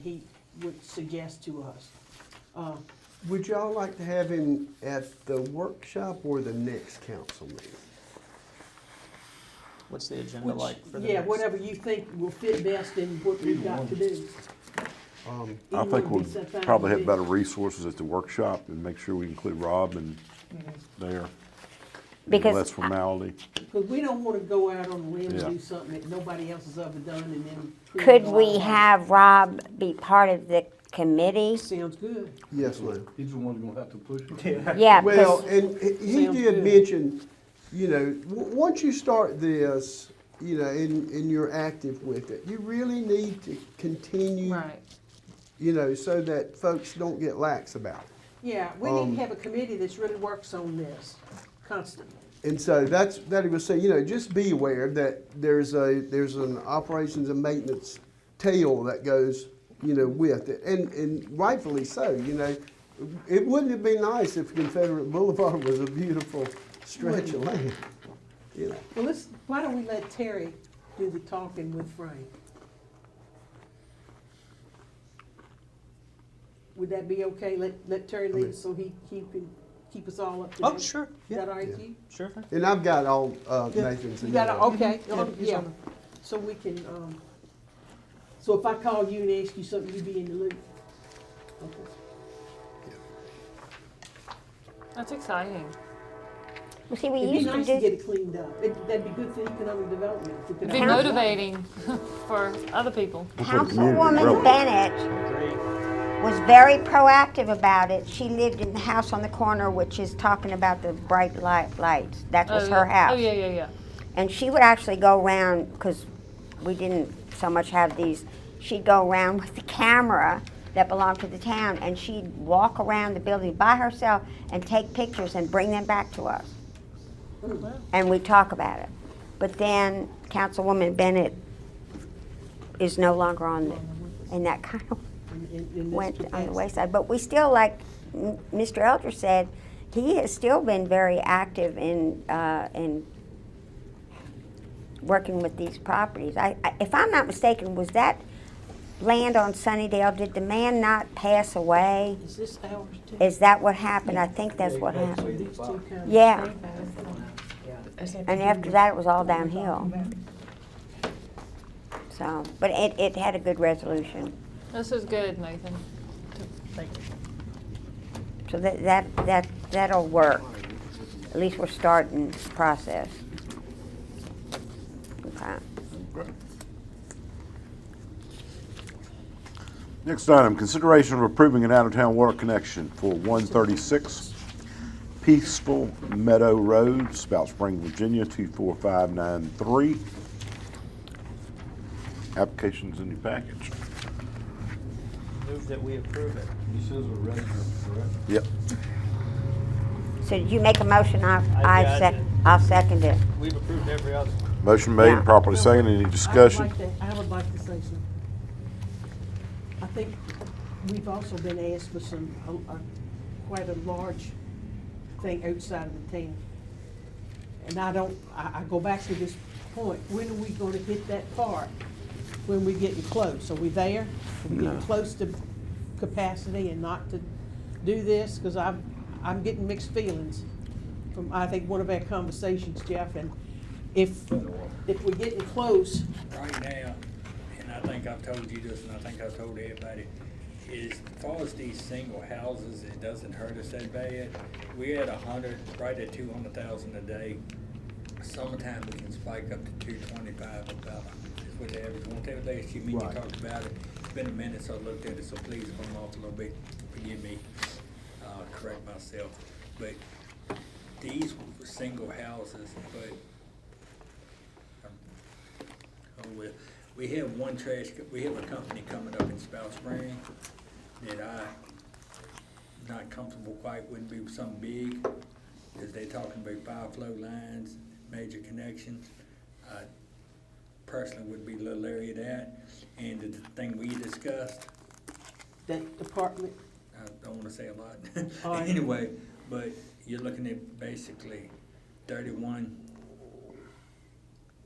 he would suggest to us. Would y'all like to have him at the workshop or the next council meeting? What's the agenda Which- like for the Yeah, next? whatever you think will fit best in what we've got to do. I Either think one would we'll be so fine probably with have me. better resources at the workshop and make sure we include Rob and there. Because Less formality. Because we don't want to go out on a limb Yeah. and do something that nobody else has ever done and then. prove could it we all. have Rob be part of the committee? Sounds good. Yes, ma'am. He's the one gonna have to push it. Yeah, Well, because, and he Sounds did good. mention, you know, once you start this, you know, and you're active with it, you really need to continue, Right. you know, so that folks don't get lax about it. Yeah, we need to have a committee that's really works on this constantly. And so that he was saying, you know, just be aware that there's an operations and maintenance tail that goes, you know, with it. And rightfully so, you know. It wouldn't have been nice if Confederate Boulevard was a beautiful stretch of land, you know. Well, why don't we let Terry do the talking with Frank? Would that be okay? Let Terry lead so he can keep us all up to date? Oh, sure, Is yeah, that all right with you? sure thing. And I've got all Nathan's. You got it, okay, Yeah, he's yeah. on it. So we can, so if I call you and ask you something, you be in the loop? Okay. That's exciting. well, see, we It'd be used to nice to get do, it cleaned up. That'd be good for economic development. if we could It'd be have- motivating for other people. For the community, Councilwoman really. Bennett was very proactive about it. She lived in the house on the corner, which is talking about the bright lights. That was Oh, her yeah. house. Oh, yeah, yeah, yeah. And she would actually go around, because we didn't so much have these, she'd go around with the camera that belonged to the town, and she'd walk around the building by herself and take pictures and bring them back to us. And we'd talk about it. But then Councilwoman Bennett is no longer on the, and that kind of in this went on the capacity. wayside. But we still, like Mr. Elder said, he has still been very active in working with these properties. If I'm not mistaken, was that land on Sunnydale, did the man not pass away? Is this ours too? Is that what happened? I think that's what happened. These two kind of- Yeah. And after that, it was all downhill. So, but it had a good resolution. This is good, Nathan. Thank you. So that'll work. At least we're starting the process. Okay. Next item, consideration of approving an out-of-town water connection for 136 Peaceful Meadow Road, Spout Spring, Virginia, 24593. Application's in your package. Move that we approve it. This is a resident, correct? Yep. So did you make a motion? got it. I'll second it. We've approved every other. Motion made, and properly seconded. Any discussion? I would like to say something. I think we've also been asked for quite a large thing outside of the town. And I go back to this point, when are we gonna hit that part? When we getting close? Are we there? Are we getting close to capacity and not to do this? Cause I'm getting mixed feelings from, I think, one of our conversations, Jeff, and if we're getting close, Right now, and I think I've told you this, and I think I've told everybody, is as far as these single houses, it doesn't hurt us that bad. We're at 100, right at 200,000 a day. Summertime, we can spike up to 225 about, is what the average one. Last year, me and you Right. talked about it. It's been a minute, so I looked at it, so please, if I'm off a little bit, forgive me, correct myself. But these were single houses, but we have we have a company coming up in Spout Spring that I'm not comfortable quite, wouldn't be something big, because they're talking about 5 flow lines, major connections. I personally would be a little leery of that, and the thing we discussed, that department, I don't wanna say a lot. All right. Anyway, but you're looking at basically 31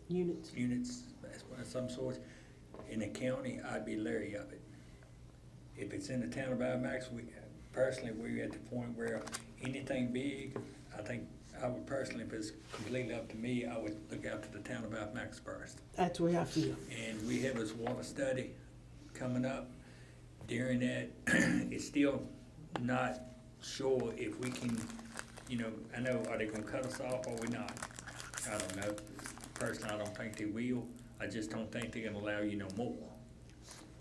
units. units, of some sort. In the county, I'd be leery of it. If it's in the town of Almax, personally, we're at the point where anything big, I think, I would personally, if it's completely up to me, I would look out to the town of Alpamax first. That's the way I feel. And we have this water study coming up. During that, it's still not sure if we can, you know, I know, are they gonna cut us off or we not? I don't know. Personally, I don't think they will. I just don't think they're gonna allow you no more.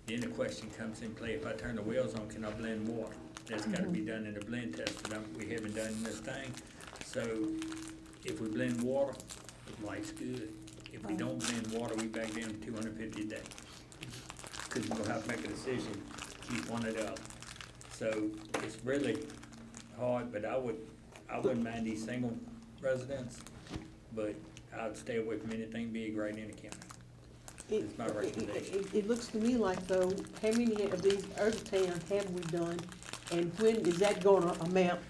Then the question comes in play, if I turn the wells on, can I blend water? That's gotta be done in the blend test that we haven't done in this thing. So if we blend water, life's good. If we don't blend water, we back down to 250 a day. Cause we're gonna have to make a decision, keep one or the other. So it's really hard, but I wouldn't mind these single residents, but I'd stay away from anything big right in the county. It's my recommendation. It looks to me like though, how many of these other towns have we done? And when is that gonna amount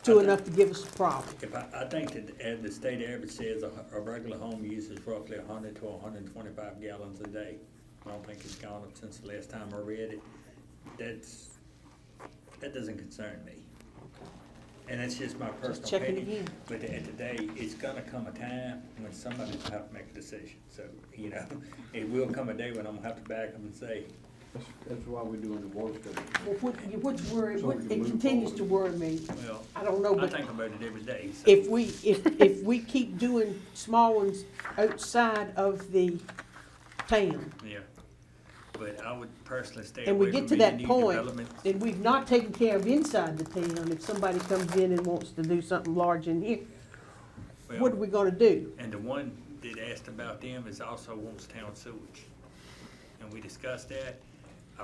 to enough to give us a problem? If I think that as the state average says, a regular home uses roughly 100 to 125 gallons a day. I don't think it's gone up since the last time I read it. That doesn't concern me. And that's just my personal checking opinion. again. But at the day, it's gonna come a time when somebody will have to make a decision. So, you know, it will come a day when I'm gonna have to back up and say, That's why we're doing the water study. Well, what's worried, So we can it move continues to forward. worry me. well, I don't know, I but think about it every day. So. if we keep doing small ones outside of the town, Yeah, but I would personally stay and we away get from to any that new point, developments. and we've not taken care of inside the town, if somebody comes in and wants to do something large in here, Well, what are we gonna do? And the one that asked about them is also wants town sewage. And we discussed that. I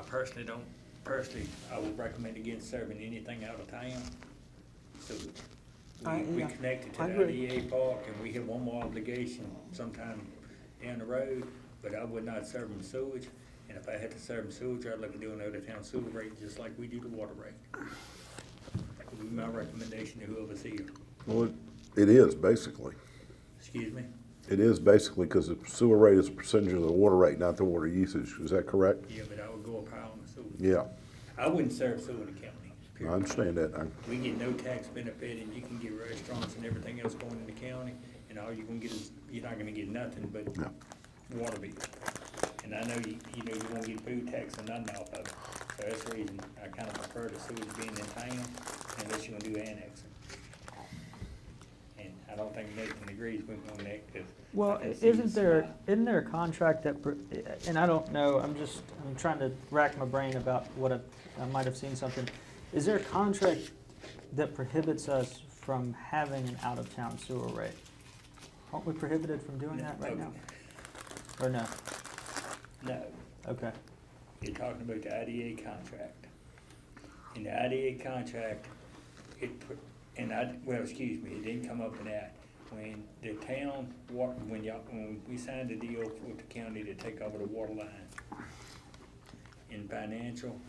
I would recommend against serving anything out of town. So we Yeah, connected to I the agree. IDA park and we have one more obligation sometime down the road, but I would not serve them sewage. And if I had to serve them sewage, I'd look at doing out of town sewer rate just like we do the water rate. That would be my recommendation to whoever's here. Well, it is basically. Excuse me? It is basically because the sewer rate is a percentage of the water rate, not the water usage. Is that correct? Yeah, but I would go up high on the sewer. Yeah, I wouldn't serve sewer in the county. I period. understand that. We get no tax benefit and you can get restaurants and everything else going in the county, and all you're gonna get is, you're not gonna get nothing but No. water bill. And I know you know, you won't get food tax or nothing off of it, so that's the reason I kinda prefer the sewage being in town unless you're gonna do annexing. And I don't think Nathan agrees with me on that, cause. Well, I can see his isn't there a contract that, and I don't know, I'm trying to rack my brain about what I might have seen something. Is there a contract that prohibits us from having an out-of-town sewer rate? Aren't we prohibited from doing that right now? Or no? No, Okay. you're talking about the IDA contract. In the IDA contract, excuse me, it didn't come up in that. When the town, when we signed the deal with the county to take over the water line in financial,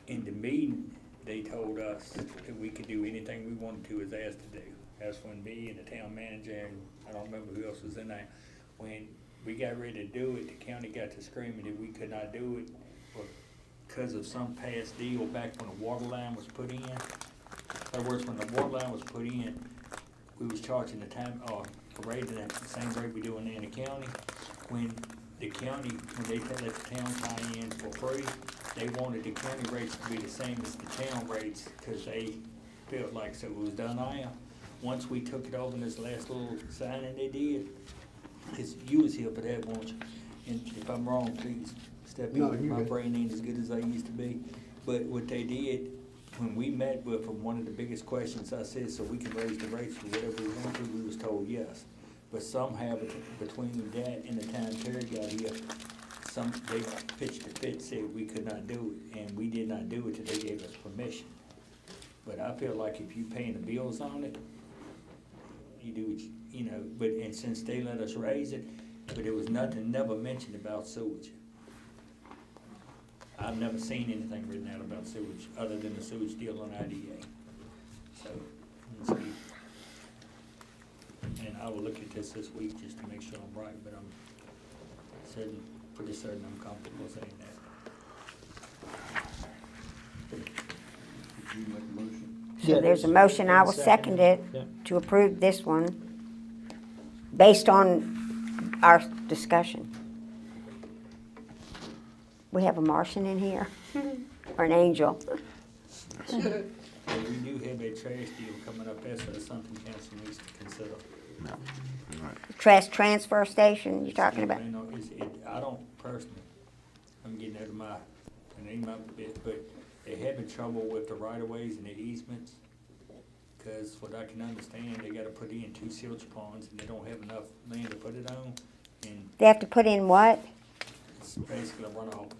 in the meeting, they told us that we could do anything we wanted to as asked to do. That's when me and the town manager, and I don't remember who else was in there, when we got ready to do it, the county got to screaming that we could not do it because of some past deal back when the water line was put in. In other words, when the water line was put in, we was charging the time, a rate at the same rate we do in the county. When the county, when they let the town tie in for free, they wanted the county rates to be the same as the town rates, cause they felt like so it was done now. Once we took it over in this last little signing they did, cause you was here for that, weren't you? And if I'm wrong, please step No, in, you my good. brain ain't as good as I used to be. But what they did, when we met with them, one of the biggest questions I said, so we can raise the rates for whatever we want to, we was told yes. But somehow between that and the time Terry got here, they pitched a fit, said we could not do it, and we did not do it till they gave us permission. But I feel like if you paying the bills on it, you do what you know, and since they let us raise it, but there was nothing, never mentioned about sewage. I've never seen anything written out about sewage, other than the sewage deal on IDA. So, let's see. And I will look at this week just to make sure I'm right, but I'm pretty certain I'm comfortable saying that. Did you make a motion? So there's a motion, I will second it, Yeah. to approve this one, based on our discussion. We have a Martian in here, or an angel. We do have a trash deal coming up there, so that's something council needs to consider. Trash transfer station, you're talking about? You know, I don't personally, I'm getting out of my name up a bit, but they're having trouble with the right of ways and the easements. Cause what I can understand, they gotta put in 2 silage ponds and they don't have enough land to put it on. And They have to put in what? it's basically a runoff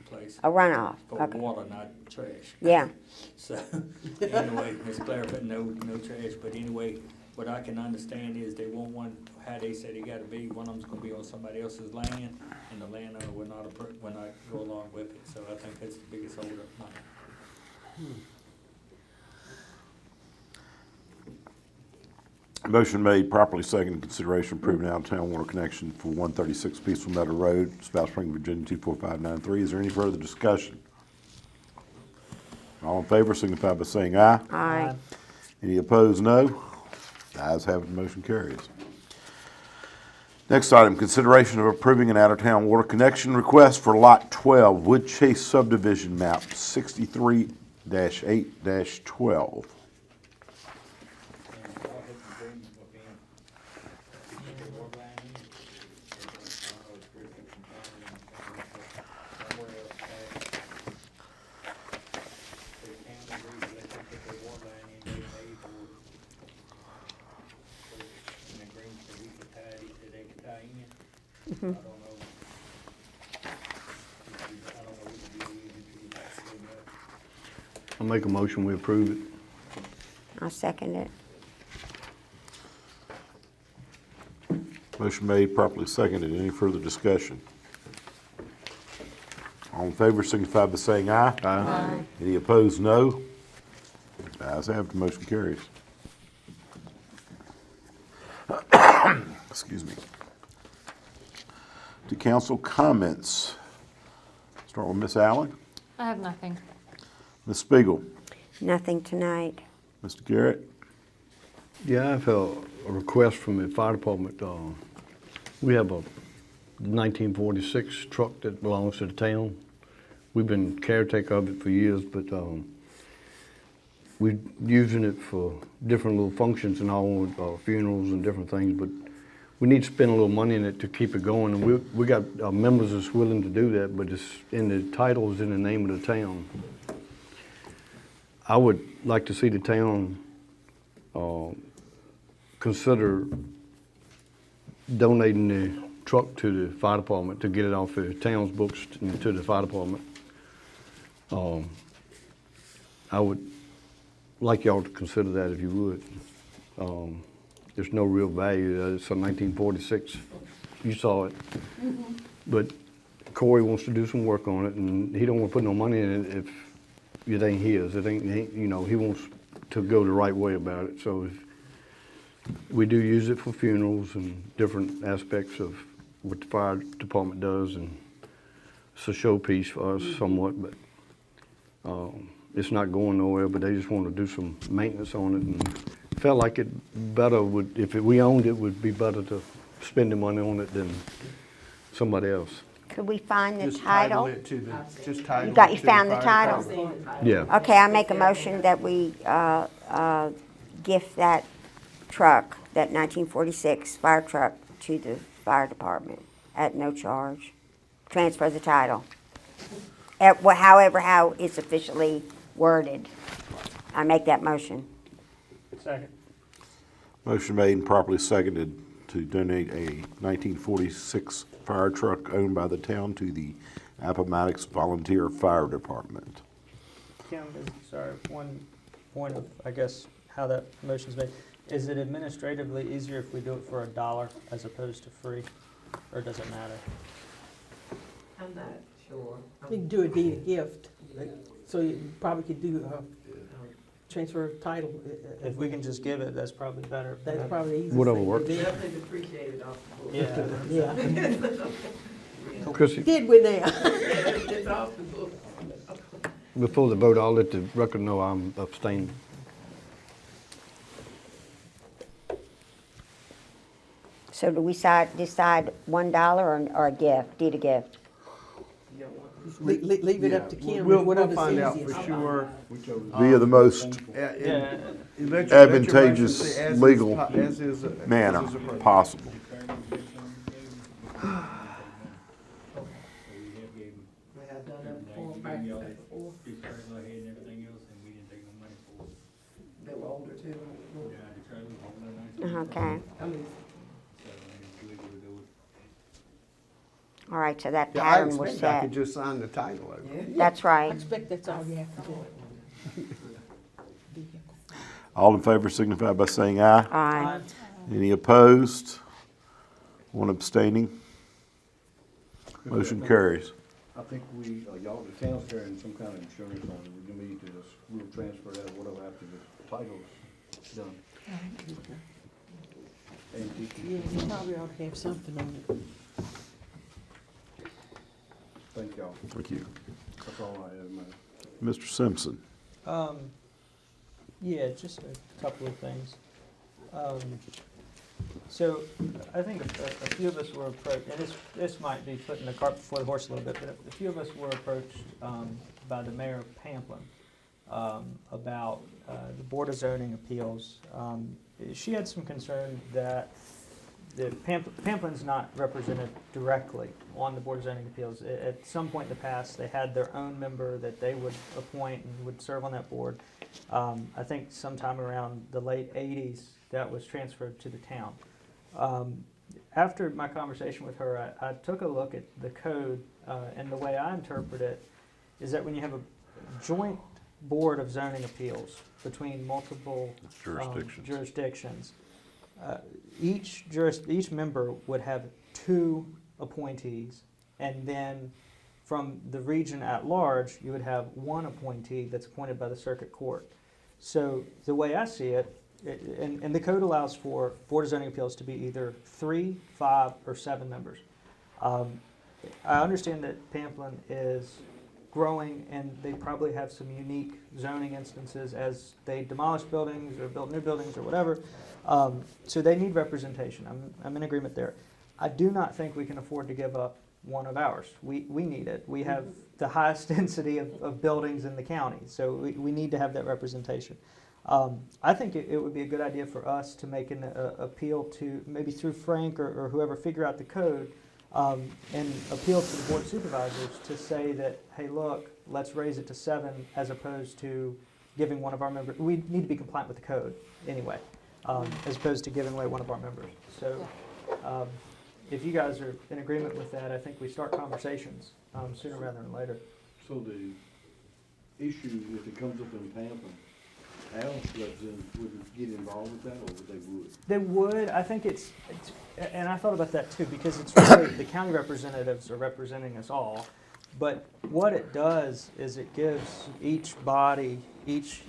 place A runoff, for okay. water, not trash. Yeah, So, anyway, let's clarify, no trash, but anyway, what I can understand is they want one, how they said it gotta be, one of them's gonna be on somebody else's land, and the landowner will not go along with it, so I think that's the biggest holdup now. Motion made, properly seconded, consideration approving out-of-town water connection for 136 Peaceful Meadow Road, Spout Spring, Virginia 24593. Is there any further discussion? All in favor signify by saying aye. aye. Any opposed, no. Ayes have it, the motion carries. Next item, consideration of approving an out-of-town water connection request for Lot 12, Wood Chase subdivision map 63-8-12. I'll make a motion, we approve it. I'll second it. Motion made, properly seconded. Any further discussion? All in favor signify by saying aye. Aye. Any opposed, no. Ayes have it, the motion carries. Excuse me. To council comments. Start with Miss Allen. I have nothing. Ms. Spiegel. Nothing tonight. Mr. Garrett. Yeah, I have a request from the fire department. We have a 1946 truck that belongs to the town. We've been caretaker of it for years, but we're using it for different little functions and all, funerals and different things, but we need to spend a little money in it to keep it going. And we got members that's willing to do that, but it's in the title is in the name of the town. I would like to see the town consider donating the truck to the fire department to get it off the town's books and to the fire department. I would like y'all to consider that if you would. There's no real value. It's a 1946. You saw it. But Corey wants to do some work on it, and he don't want to put no money in it if it ain't his. It ain't, you know, he wants to go the right way about it. So if we do use it for funerals and different aspects of what the fire department does, and it's a showpiece for us somewhat, but it's not going nowhere, but they just want to do some maintenance on it, and felt like it better would, if we owned it, would be better to spend the money on it than somebody else. Could we find the Just title title? it to the, just title it You to found the fire title? department. Yeah. Okay, I make a motion that we gift that truck, that 1946 fire truck, to the fire department at no charge. Transfer the title. However, how it's officially worded. I make that motion. Second. Motion made and properly seconded to donate a 1946 fire truck owned by the town to the Appomattox Volunteer Fire Department. Kim, sorry, one point of, I guess, how that motion's made. Is it administratively easier if we do it for $1 as opposed to free, or does it matter? I'm not sure. You can do a deed of gift, so you probably could do transfer of title. If we can just give it, that's probably better. That's probably the easiest. Whatever thing to works. do. Definitely appreciate it off the board. Yeah. Yeah. Chrissy, Did we now? It's off the book. Before the vote, I'll let the record know I'm abstaining. So do we decide $1 or a gift, deed a gift? Leave it up to Kim, We'll whatever's find out easiest. for sure. Via the most Yeah, advantageous As is legal po- as is manner appropriate. possible. We have done that before, back before, These trailers ahead and everything else, and we didn't take no money for it. they were older too. Yeah, the trailers, all that nice. Okay, I mean, So, it's legal to do it. all right, so that Yeah, I pattern was expect I set. could just sign the title over. yeah. That's I right. expect that's all you have to do. All in favor signify by saying aye. Aye. Any opposed? One abstaining? Motion carries. I think we, y'all, the town's carrying some kind of insurance on it, we need to just, we'll transfer that, whatever, after the title's done. Antique. Yeah, you probably ought to have something on it. Thank y'all, Thank you. that's all I have, man. Mr. Simpson. Yeah, just a couple of things. So I think a few of us were approached, and this might be putting the cart before the horse a little bit, but a few of us were approached by the mayor of Pamplin about the Board of Zoning Appeals. She had some concern that Pamplin's not represented directly on the Board of Zoning Appeals. At some point in the past, they had their own member that they would appoint and would serve on that board. I think sometime around the late 80s, that was transferred to the town. After my conversation with her, I took a look at the code, and the way I interpret it is that when you have a joint Board of Zoning Appeals between multiple jurisdictions, each member would have 2 appointees, and then from the region at large, you would have 1 appointee that's appointed by the circuit court. So the way I see it, and the code allows for Board of Zoning Appeals to be either 3, 5, or 7 members. I understand that Pamplin is growing, and they probably have some unique zoning instances as they demolish buildings or build new buildings or whatever. So they need representation. I'm in agreement there. I do not think we can afford to give up one of ours. We need it. We have the highest density of buildings in the county, so we need to have that representation. I think it would be a good idea for us to make an appeal to, maybe through Frank or whoever, figure out the code, and appeal to the Board of Supervisors to say that, hey, look, let's raise it to 7 as opposed to giving one of our members. We need to be compliant with the code anyway, as opposed to giving away one of our members. So if you guys are in agreement with that, I think we start conversations sooner rather than later. So the issue, if it comes up in Pamplin, Al's representative would get involved with that, or they would? They would. I think it's, and I thought about that too, because it's really the county representatives are representing us all. But what it does is it gives each body, each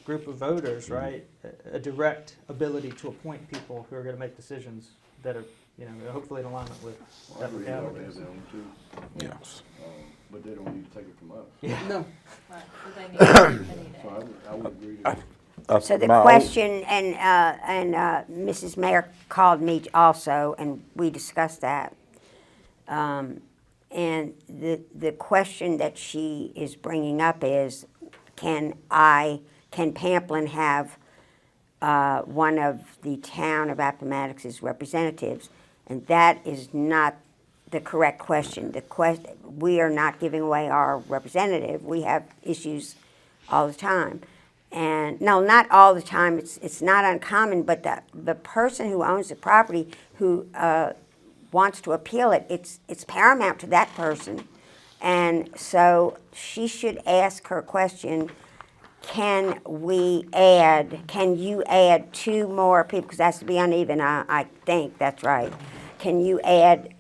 group of voters, right, a direct ability to appoint people who are going to make decisions that are, hopefully in alignment with I that agree, y'all reality. have that one too, Yes. but they don't need to take it from us. No, Right, so they need it. So I would agree to. So the question, and Mrs. Mayor called me also, and we discussed that. And the question that she is bringing up is, can Pamplin have one of the town of Appomattox's representatives? And that is not the correct question. We are not giving away our representative. We have issues all the time. And no, not all the time. It's not uncommon, but the person who owns the property who wants to appeal it, it's paramount to that person. And so she should ask her question, can you add 2 more people, because that's to be uneven, I think that's right. Can you add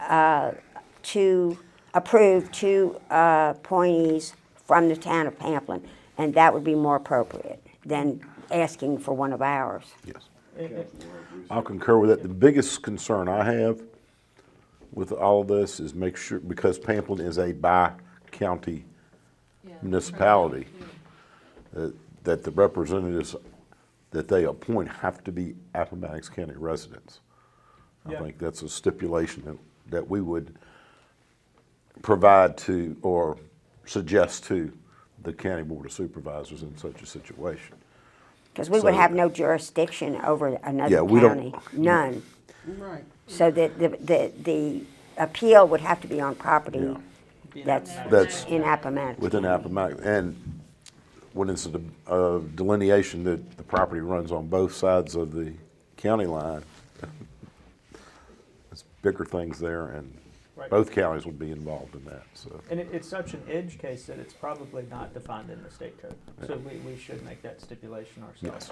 approve 2 appointees from the town of Pamplin? And that would be more appropriate than asking for one of ours. Yes. I'll concur with that. The biggest concern I have with all of this is make sure, because Pamplin is a bi-county municipality, that the representatives that they appoint have to be Appomattox County residents. I Yeah. think that's a stipulation that we would provide to or suggest to the County Board of Supervisors in such a situation. Because we would So- have no jurisdiction over Yeah, another we don't- county, none. Right. So that the appeal would have to be on property Yeah. Being that's That's- in Appomattox. Within Appomattox, and when it's a delineation that the property runs on both sides of the county line, there's bigger things there, and Right. both counties would be involved in that, so. And it's such an edge case that it's probably not defined in the state code. So we should make that stipulation ourselves.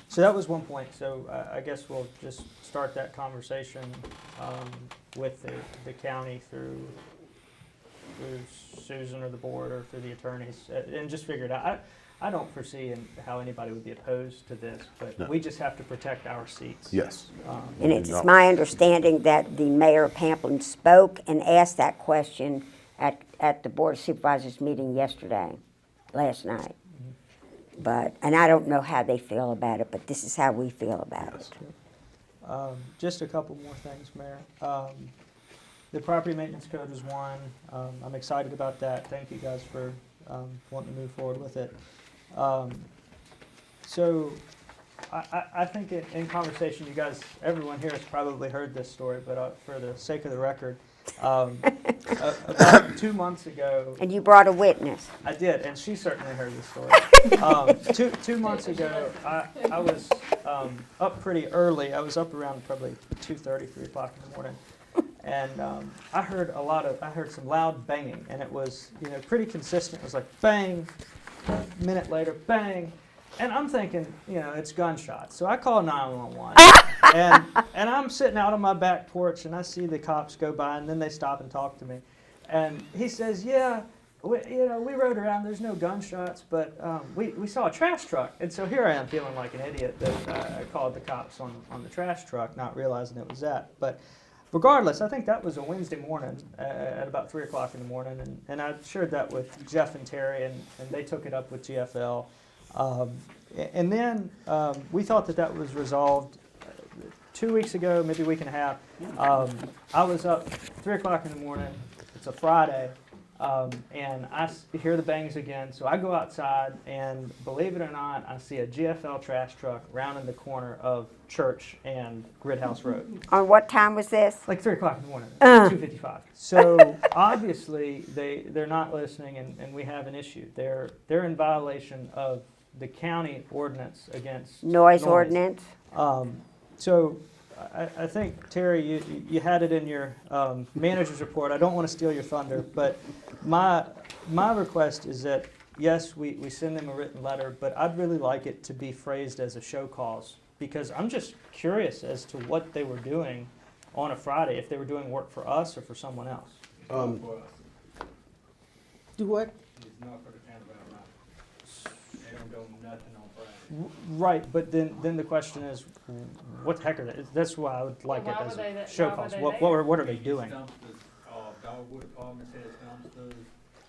So that was one point. So I guess we'll just start that conversation with the county through Susan or the board or through the attorneys and just figure it out. I don't foresee how anybody would be opposed to this, but No. we just have to protect our seats. Yes. And it's my understanding that the mayor of Pamplin spoke and asked that question at the Board of Supervisors meeting last night. And I don't know how they feel about it, but this is how we feel about it. Just a couple more things, Mayor. The property maintenance code is one. I'm excited about that. Thank you guys for wanting to move forward with it. So I think in conversation, you guys, everyone here has probably heard this story, but for the sake of the record, about 2 months ago, And you brought a witness. I did, and she certainly heard the story. Two months ago, I was up pretty early. I was up around probably 2:30, 3 o'clock in the morning. And I heard some loud banging, and it was, pretty consistent. It was like bang, a minute later, bang. And I'm thinking, it's gunshots. So I call 911. and I'm sitting out on my back porch, and I see the cops go by, and then they stop and talk to me. And he says, yeah, we rode around. There's no gunshots, but we saw a trash truck. And so here I am feeling like an idiot that I called the cops on the trash truck, not realizing it was that. But regardless, I think that was a Wednesday morning at about 3 o'clock in the morning. And I shared that with Jeff and Terry, and they took it up with GFL. And then we thought that was resolved 2 weeks ago, maybe a week and a half. I was up 3 o'clock in the morning. It's a Friday. And I hear the bangs again. So I go outside, and believe it or not, I see a GFL trash truck rounding the corner of Church and Gridhouse Road. On what time was this? Like 3 o'clock in the morning, 2:55. So obviously they're not listening, and we have an issue. They're in violation of the county ordinance against Noise ordinance? So I think, Terry, you had it in your manager's report. I don't want to steal your thunder, but my request is that, yes, we send them a written letter, but I'd really like it to be phrased as a show cause, because I'm just curious as to what they were doing on a Friday, if they were doing work for us or for someone else. For us. Do what? It's not for the town of Alabama. They don't do nothing on Friday. Right, but then the question is, what the heck are they? That's why I would like Well, it why as were a they show why were cause. they What there? are they doing? Dumpsters, Dogwood Apartments has dumpsters,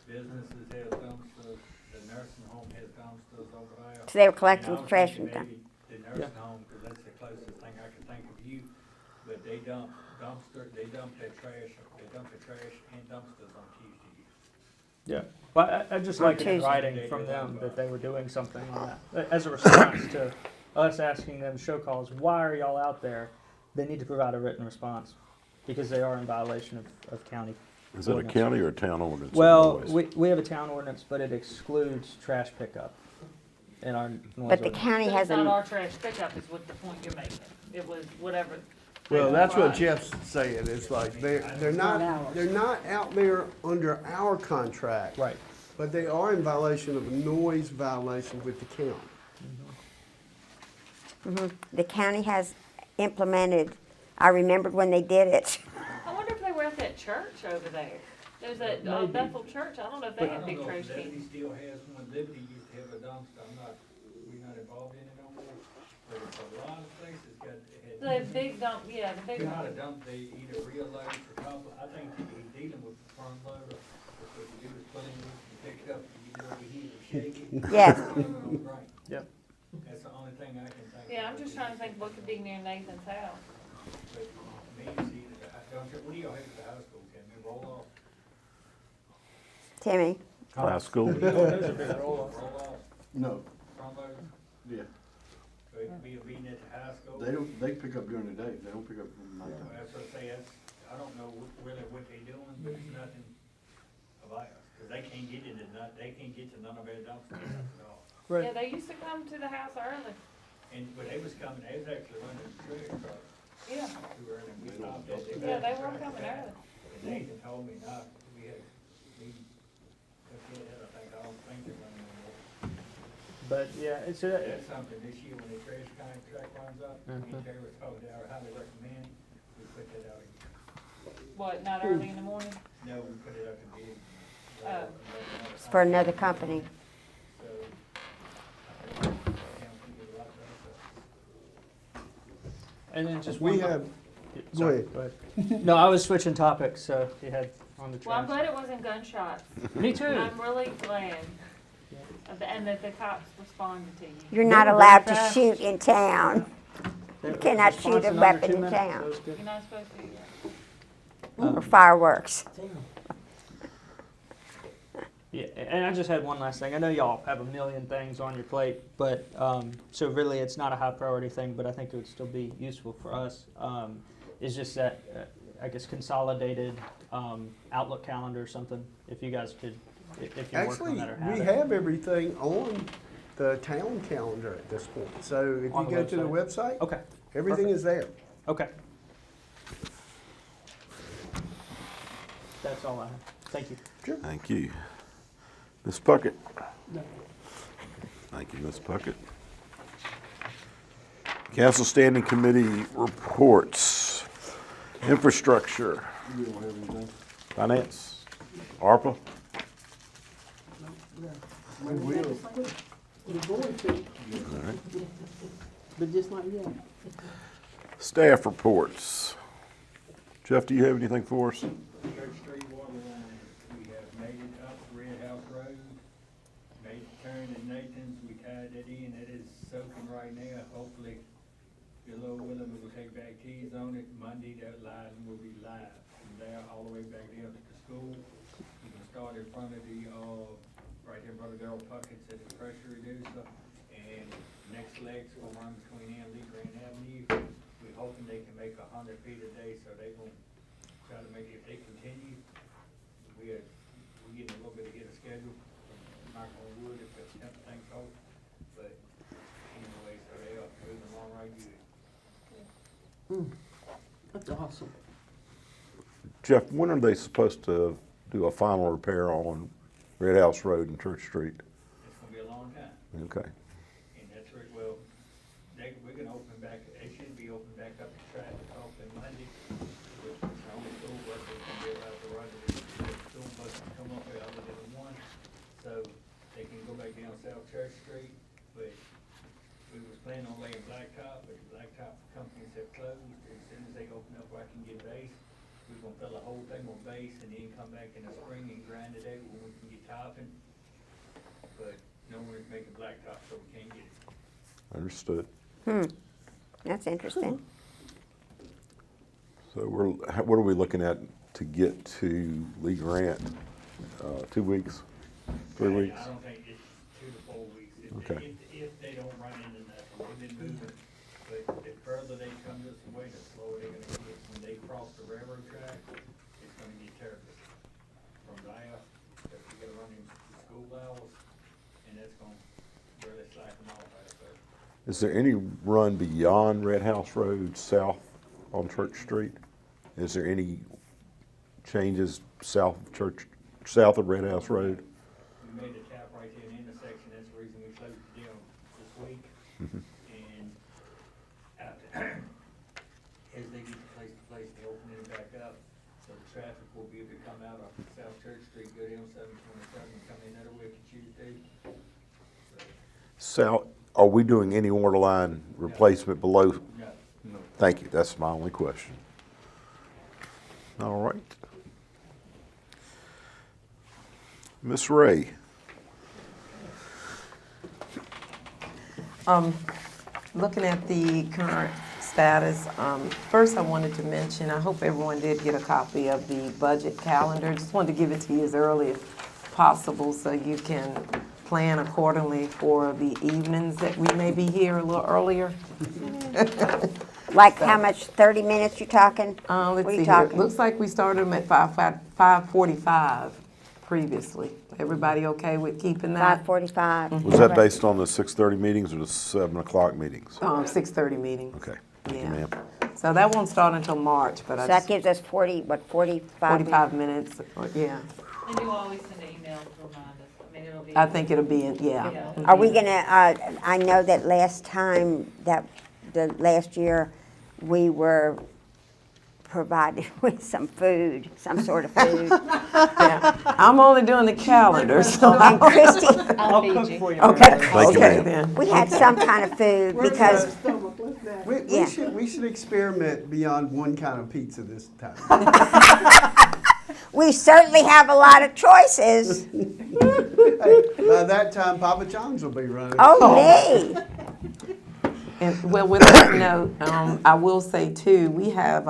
businesses have dumpsters, the nursing home has dumpsters over there. So they were And I collecting was trash thinking and maybe the nursing home, because that's the closest thing I can think of you, but they dump their trash and dumpsters on Tuesday. Yeah. But I'd just On like it in Tuesday. writing from them that they were doing something on that. As a response to us asking them show calls, why are y'all out there? They need to provide a written response, because they are in violation of county Is it a ordinance. county or a town ordinance? of Well, noise? we have a town ordinance, but it excludes trash pickup in our noise But the ordinance. county But has it's not a, our trash pickup is what the point you're making. It was whatever. Well, that's what Right. Jeff's saying, it's like, they're not out there under our contract. Right. But they are in violation of a noise violation with the county. the county has implemented, I remembered when they did it. I wonder if they were at that church over there. There's that Bethel Church. I don't know if they have big trash Liberty cans. still has one, Liberty used to have a dumpster, we're not involved in it no more, but it's a lot of places got, The big dump, yeah, the big not a one. dump, they either reload for couple, I think he's dealing with the front loader, the What you do is put in, you pick it up, you get over here, shake it. Yes. Right. Yep. That's the only thing I can think of. Yeah, I'm just trying to think what could be near Nathan's house. But me, see, don't you, what do y'all have at the high school, can you roll off? Timmy, High school. Those are big roll-offs. Roll off, No, front loader, yeah, so it could be a meeting at the high school. they pick up during the day, they don't pick up from Well, nighttime. that's what I say, I don't know really what they doing, but it's nothing about us, cause they can't get into they can't get to none of our dumpsters at all. Yeah, they used to come to the house early. And when they was coming, they was actually running the trash truck Yeah, too early, and we stopped at the. yeah, they were coming early. And Nathan told me not, we took it out, I don't think they're running anymore. But yeah, it's That's something this year, when the trash contract runs up, me Mhm. and Terry was talking to our highly recommend, we put that out again. What, not early in the morning? No, we put it up to bid. Oh. it's for another company. So, I think the council did a lot better. and then just We one. have, go Sorry, ahead. go ahead. No, I was switching topics, so you had on the Well, I'm trash. glad it wasn't gunshots. Me too. I'm really glad. And that the cops responded to you. You're They not were very allowed to fast. shoot in town. The You cannot shoot response a in under weapon 2 in minutes, town. that was good. You're not supposed to do that. Or fireworks. Yeah, and I just had one last thing. I know y'all have a million things on your plate, but, so really it's not a high priority thing, but I think it would still be useful for us. Is just that, I guess consolidated, Outlook calendar or something, if you guys could, if you're working Actually, on that or have we it. have everything on the town calendar at this point. So if On you the go to the website, Okay, everything is there. okay. That's all I have. Thank you. Thank you. Ms. Puckett. Thank you, Ms. Puckett. Council Standing Committee reports. Infrastructure, We don't have anything. Finance, ARPA. We will. We're going to, All right. but just not yet. Staff reports. Jeff, do you have anything for us? Church Street water line, we have made it up Red House Road, made the turn at Nathan's, we tied that in, it is soaking right now, hopefully, your little Willem will take back keys on it, Monday that line will be live, from there all the way back down to the school. You can start in front of the, right here in front of Darrell Puckett's at the pressure reducer, and next leg's will run between M. Lee Grant Avenue. We're hoping they can make 100 feet a day, so they will try to make, if they continue, we're getting a little bit ahead of schedule, knock on wood if the temp things hold, but anyway, so they are moving along right good. That's awesome. Jeff, when are they supposed to do a final repair on Red House Road and Church Street? It's gonna be a long time, Okay. and that's right, well, we're gonna open back, they should be open back up to traffic hopefully Monday, which is the only school bus that's gonna be allowed to run, the school bus can come up there other than one, so they can go back down South Church Street, but we was planning on laying blacktop, but the blacktop companies have closed. As soon as they open up where I can get base, we're gonna fill the whole thing with base and then come back in the spring and grind it out when we can get topping. But no one is making blacktop, so we can't get it. Understood. That's interesting. So what are we looking at to get to Lee Grant? 2 weeks? 3 weeks? I don't think it's 2 to 4 weeks. Okay. If they don't run into nothing, they've been moving. But the further they come this way, the slower they're gonna get. When they cross the railroad track, it's gonna get terrible. From there, if we gotta run into the school hours, and that's gonna really slack them off out there. Is there any run beyond Red House Road south on Church Street? Is there any changes south of Red House Road? We made a tap right there in the intersection, that's the reason we closed it down this week. And after, as they get to place, they open it back up, so the traffic will be able to come out of South Church Street, go down 727, and come in that way to Tuesday. South, are we doing any water line replacement below? No, Thank you, that's my only question. All right. Ms. Ray. Looking at the current status, first I wanted to mention, I hope everyone did get a copy of the budget calendar. Just wanted to give it to you as early as possible so you can plan accordingly for the evenings that we may be here a little earlier. Like how much, 30 minutes you talking? Let's What are see you here. talking? Looks like we started them at 5:45 previously. Everybody okay with keeping that? 5:45. Was that based on the 6:30 meetings or the 7 o'clock meetings? 6:30 meetings. Okay, thank you, Yeah. ma'am. So that won't start until March, but So I that just, gives us 45 45 minutes, yeah. And you always send an email to remind us. I mean, it'll be. I think it'll be, yeah. Yeah. Are we gonna, I know that last time, the last year, we were provided with some food, some sort of food. Yeah. I'm only doing the calendar, so. And Christie, I'll feed cook you. for you. Okay, Mary. Thank you, okay ma'am. then. we had some kind of food because, We, Yeah. we should experiment beyond one kind of pizza this time. we certainly have a lot of choices. Hey, by that time, Papa John's will be running. Oh, me. And, well, with that note, I will say too, we have,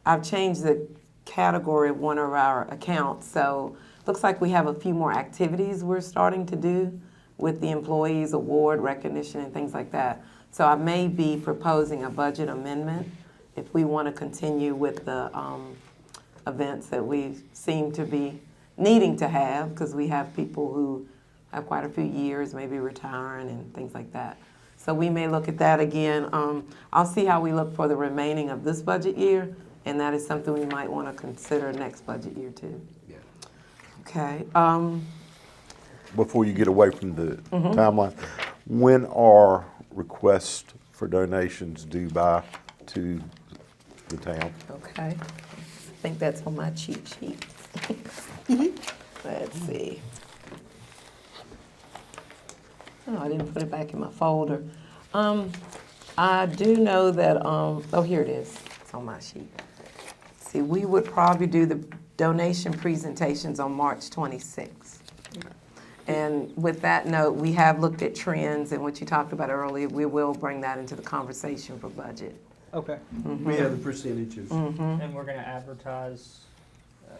I've changed the category of one of our accounts, so looks like we have a few more activities we're starting to do with the employees award recognition and things like that. So I may be proposing a budget amendment if we want to continue with the events that we seem to be needing to have, because we have people who have quite a few years, maybe retiring and things like that. So we may look at that again. I'll see how we look for the remaining of this budget year, and that is something we might want to consider next budget year too. Yeah. Okay. Before you get away from the timeline, when are requests for donations due by to the town? Okay. I think that's on my cheat sheet. Let's see. Oh, I didn't put it back in my folder. I do know that, oh, here it is. It's on my sheet. See, we would probably do the donation presentations on March 26th. And with that note, we have looked at trends and what you talked about earlier. We will bring that into the conversation for budget. Okay, We have the percentages. and we're gonna advertise,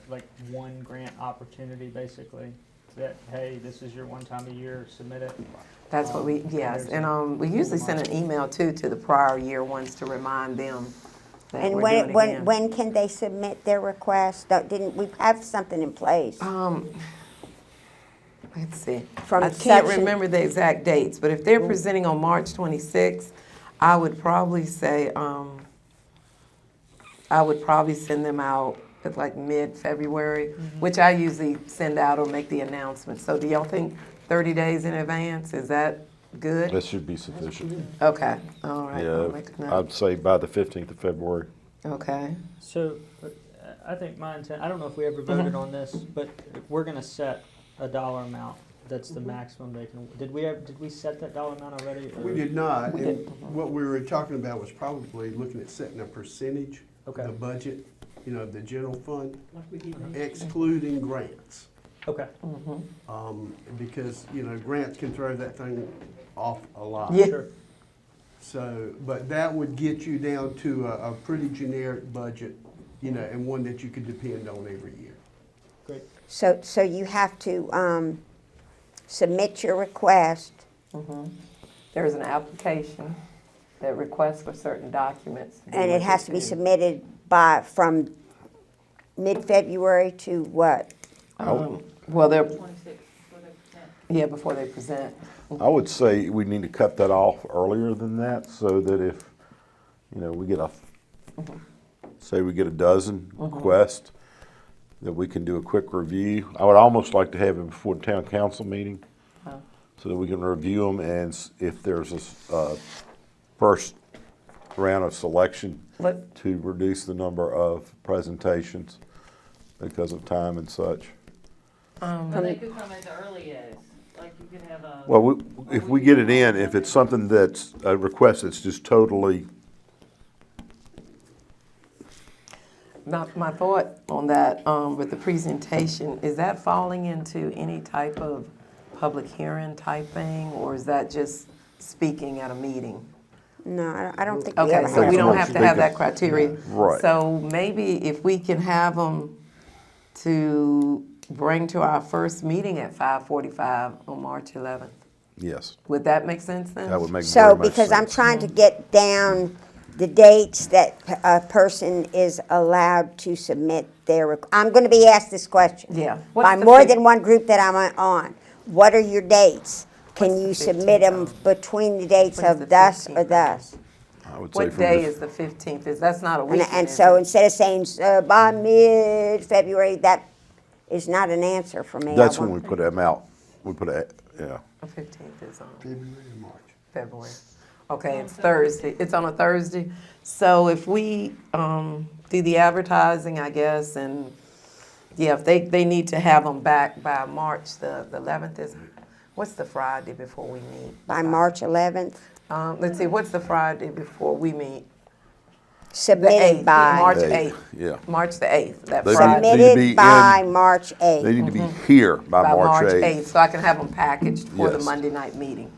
like, one grant opportunity, basically, that, hey, this is your one time a year, submit it. That's what we, yes, and we usually send an email too to the prior year ones to remind them that And we're doing it when again. when can they submit their request? Didn't we have something in place? Let's see. From I can't section- remember the exact dates, but if they're presenting on March 26th, I would probably say, I would probably send them out at like mid-February, which I usually send out or make the announcement. So do y'all think 30 days in advance, is that good? That should be sufficient. Okay, all right. I'll Yeah, make a note. I'd say by the 15th of February. Okay. So, I think my intent, I don't know if we ever voted on this, but we're gonna set a dollar amount that's the maximum they can, did we set that dollar amount already? or- We did not, We and did. what we were talking about was probably looking at setting a percentage of Okay. the budget, the general fund, Like we did last excluding grants. Okay, Because, grants can throw that thing off a lot. Yeah. sure. So, but that would get you down to a pretty generic budget, and one that you could depend on every year. Great. So you have to submit your request. There's an application that requests for certain documents. And it has to be submitted from mid-February to what? Well, they're, 26, before they present. yeah, before they present. I would say we need to cut that off earlier than that so that if, we get say we get a dozen requests, that we can do a quick review. I would almost like to have it before the town council meeting so that we can review them, and if there's a first round of selection Let- to reduce the number of presentations because of time and such. But they could come as early as, like you could have a. Well, if we get it in, if it's something that's a request that's just totally, my thought on that, with the presentation, is that falling into any type of public hearing type thing, or is that just speaking at a meeting? No, I don't think we ever Okay, so have we don't one. have to have that criteria. Right. So maybe if we can have them to bring to our first meeting at 5:45 on March 11th. Yes, Would that make sense then? that would make So, very much because I'm sense. trying to get down the dates that a person is allowed to submit their, I'm gonna be asked this question. Yeah. What's By the more fif- than one group that I'm on. What are your dates? Can What's the you submit 15th them of- between the dates When's the of thus or 15th? thus? I would say What from day the- is the 15th? That's not a And, weekend, and is so it? instead of saying, by mid-February, that is not an answer for me. I That's when want- we put them out. We put a, yeah. The 15th is on February or March? February. Okay, it's Thursday. It's on a Thursday. So if we do the advertising, I guess, and, yeah, if they need to have them back by March the 11th is, what's the Friday before we meet? By March 11th, Let's see, what's the Friday before we meet? The submitted 8th, by, March Eighth, 8th. yeah. March the 8th, that They Friday. need to be submitted by in- March They 8th. need to be here by March 8th. 8th, so I can have them packaged for the Yes. Monday night meeting.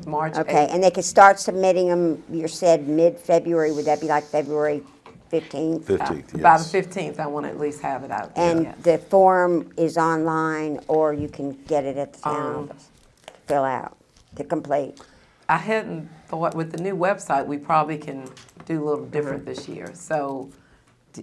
March 8th. Okay, and they could start submitting them, you said mid-February, would that be like February 15th? 15th, By the yes. 15th, I want to at least have it out there. And yes. the form is online, or you can get it at the town office to fill out, to complete. I hadn't thought, with the new website, we probably can do a little different this year. So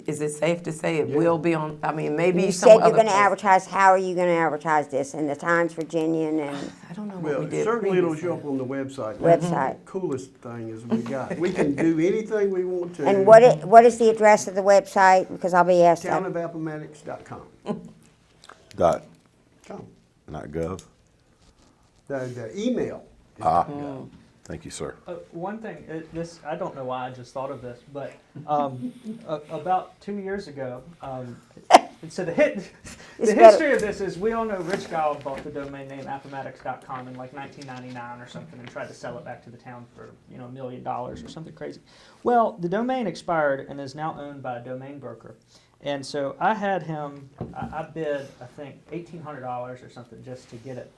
is it safe to say it will be on, I mean, maybe You some said you're other gonna place- advertise, how are you gonna advertise this? In the Times Virginian and I don't know what we Well, did certainly it'll previously. show up on the website. Website. Coolest thing is we got, we can do anything we want to. And what is the address of the website? Because I'll be asked that. Townofappomattox.com. Dot, Com. not gov. The email. is Ah, .gov. thank you, sir. One thing, I don't know why I just thought of this, but about 2 years ago, so the It's history of this is we all know Rich Gall bought the domain name appomattox.com in like 1999 or something and tried to sell it back to the town for $1 million or something crazy. Well, the domain expired and is now owned by a domain broker. And so I had him, I bid, I think, $1,800 or something just to get it.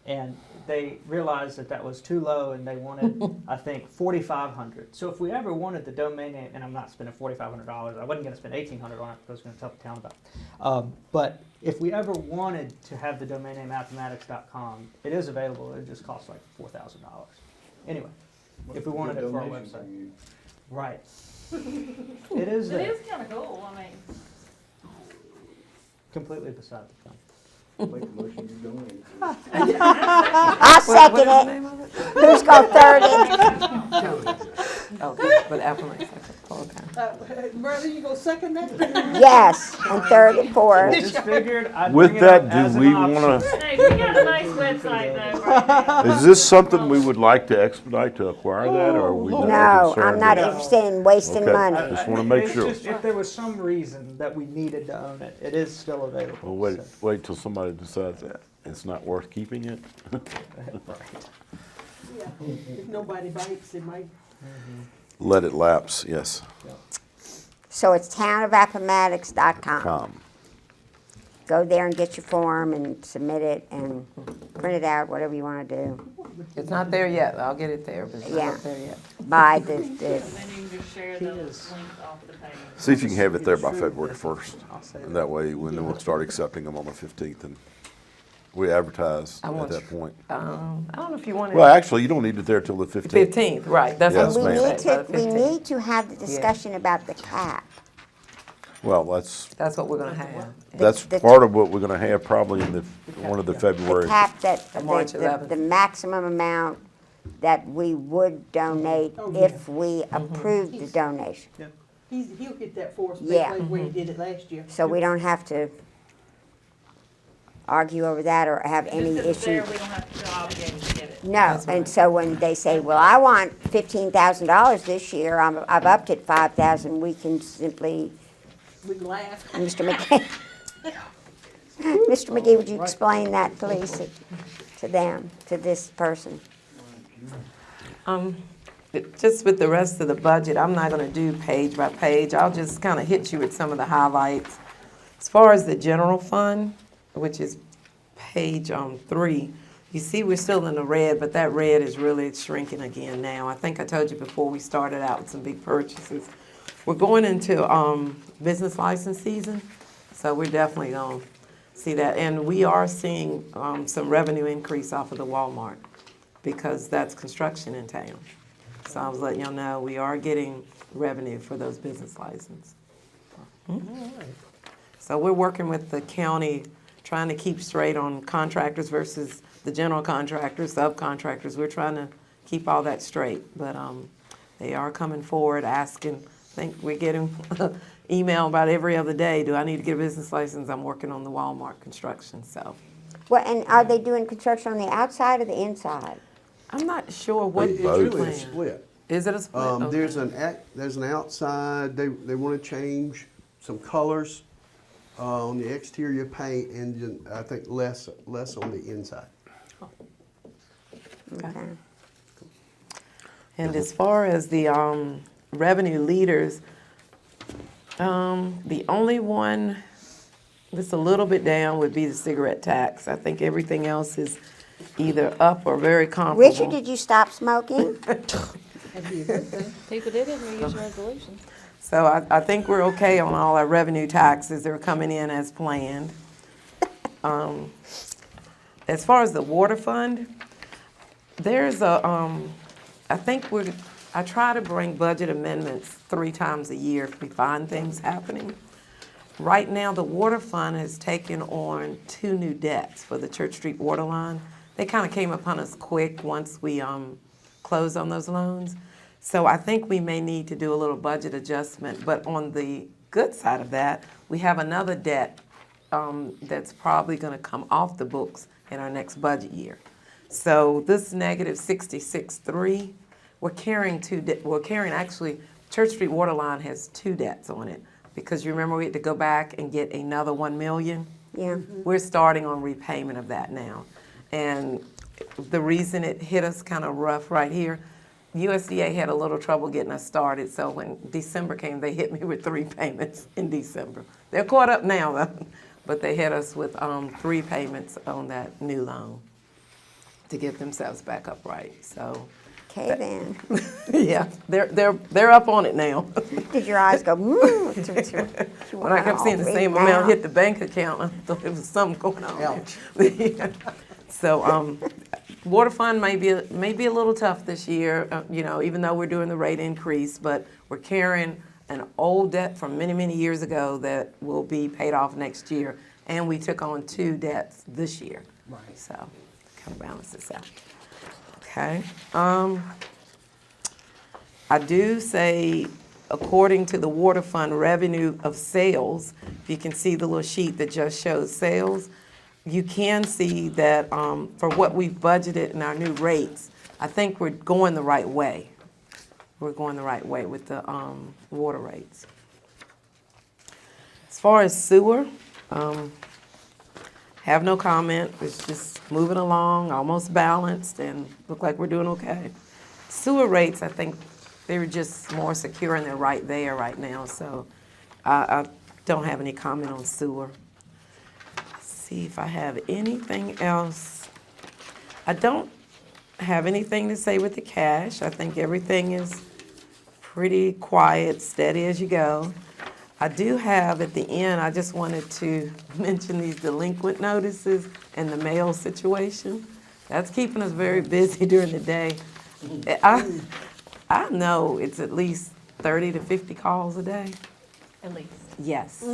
And they realized that was too low and they wanted, I think, $4,500. So if we ever wanted the domain name, and I'm not spending $4,500, I wasn't going to spend $1,800 on it because I was going to tell the town about it. But if we ever wanted to have the domain name appomattox.com, it is available. It just costs like $4,000. Anyway, if we wanted it for our website. Right. It is It is kind of cool, I mean. completely beside the point. Make a motion to donate. I'll What second is the it. name of it? Who's gonna third it? Okay, but Appomattox, okay. Brother, you gonna second that? Yes, and third and I fourth. just figured I'd With bring it up that, as do an we option. want Hey, we got a nice website though, right now. to, is this something we would like to expedite to acquire that, or are we not No, concerned I'm not with it? interested in wasting Okay. money. Just wanna make It's sure. just if there was some reason that we needed to own it, it is still available. Well, wait, so. wait till somebody decides that. It's not worth keeping it. Yeah. If nobody bites, it might. Let it lapse, yes. So it's townofappomattox.com. Com. Go there and get your form and submit it and print it out, whatever you wanna do. It's not there yet. I'll get it there, but it's Yeah. not there yet. By the, And then you can just share the link off the page. See if you can have it there by February 1st. I'll say And that way, when then we'll start accepting them on the 15th, and we advertise I at want that point. I don't know if you want Well, it. actually, you don't need it there till the 15th. 15th, right, that's what Yes, I'm we ma'am. need saying. to, we need to have the discussion about the cap. Well, that's, That's what we're gonna have. that's the- part of what we're gonna have probably in the, one of the The February. cap that, The March the 11th. maximum amount that we would donate Oh, yeah. if we approved the donation. He'll hit that for us, Yeah. like where he did it last year. So we don't have to argue over that or have any Just 'cause it's there, issue. we don't have to feel obligated to get it. No, and so when they say, well, I want $15,000 this year, I've upped it 5,000, we can simply, We can laugh. Mr. McGee. Mr. McGee, would you explain that, please, to them, to this person? just with the rest of the budget, I'm not gonna do page by page. I'll just kind of hit you with some of the highlights. As far as the general fund, which is page 3, you see we're still in the red, but that red is really shrinking again now. I think I told you before we started out with some big purchases. We're going into business license season, so we're definitely gonna see that. And we are seeing some revenue increase off of the Walmart because that's construction in town. So I was letting y'all know we are getting revenue for those business licenses. So we're working with the county, trying to keep straight on contractors versus the general contractors, subcontractors. We're trying to keep all that straight, but they are coming forward asking. I think we're getting email about every other day. Do I need to get a business license? I'm working on the Walmart construction, so. Well, and are they doing construction on the outside or the inside? I'm not sure what It's the really a plan. split. Is it a split? Okay. There's an outside, they want to change some colors on the exterior paint and then I think less on the inside. Okay. And as far as the revenue leaders, the only one that's a little bit down would be the cigarette tax. I think everything else is either up or very comparable. Richard, did you stop smoking? That'd be a good thing. People did it in New Year's resolution. So I think we're okay on all our revenue taxes. They're coming in as planned. As far as the water fund, there's I try to bring budget amendments 3 times a year if we find things happening. Right now, the water fund has taken on 2 new debts for the Church Street water line. They kind of came upon us quick once we closed on those loans. So I think we may need to do a little budget adjustment. But on the good side of that, we have another debt that's probably going to come off the books in our next budget year. So this negative 66.3, we're carrying actually, Church Street water line has 2 debts on it. Because you remember we had to go back and get another 1 million? Yeah. We're starting on repayment of that now. And the reason it hit us kind of rough right here, USDA had a little trouble getting us started, so when December came, they hit me with 3 payments in December. They're caught up now, though, but they hit us with 3 payments on that new loan to get themselves back upright, so. Okay, then. Yeah, they're up on it now. Did your eyes go, When I kept seeing the same amount hit the bank account, I thought there was something going on. Ouch. Yeah. So, water fund may be a little tough this year, even though we're doing the rate increase, but we're carrying an old debt from many, many years ago that will be paid off next year. And we took on 2 debts this year. Right. So, kind of balance this out. Okay. I do say, according to the water fund revenue of sales, if you can see the little sheet that just shows sales, you can see that for what we've budgeted in our new rates, I think we're going the right way. We're going the right way with the water rates. As far as sewer, have no comment. It's just moving along, almost balanced, and look like we're doing okay. Sewer rates, I think they're just more secure and they're right there right now, so I don't have any comment on sewer. Let's see if I have anything else. I don't have anything to say with the cash. I think everything is pretty quiet, steady as you go. I do have at the end, I just wanted to mention these delinquent notices and the mail situation. That's keeping us very busy during the day. I know it's at least 30 to 50 calls a day. At least. Yes.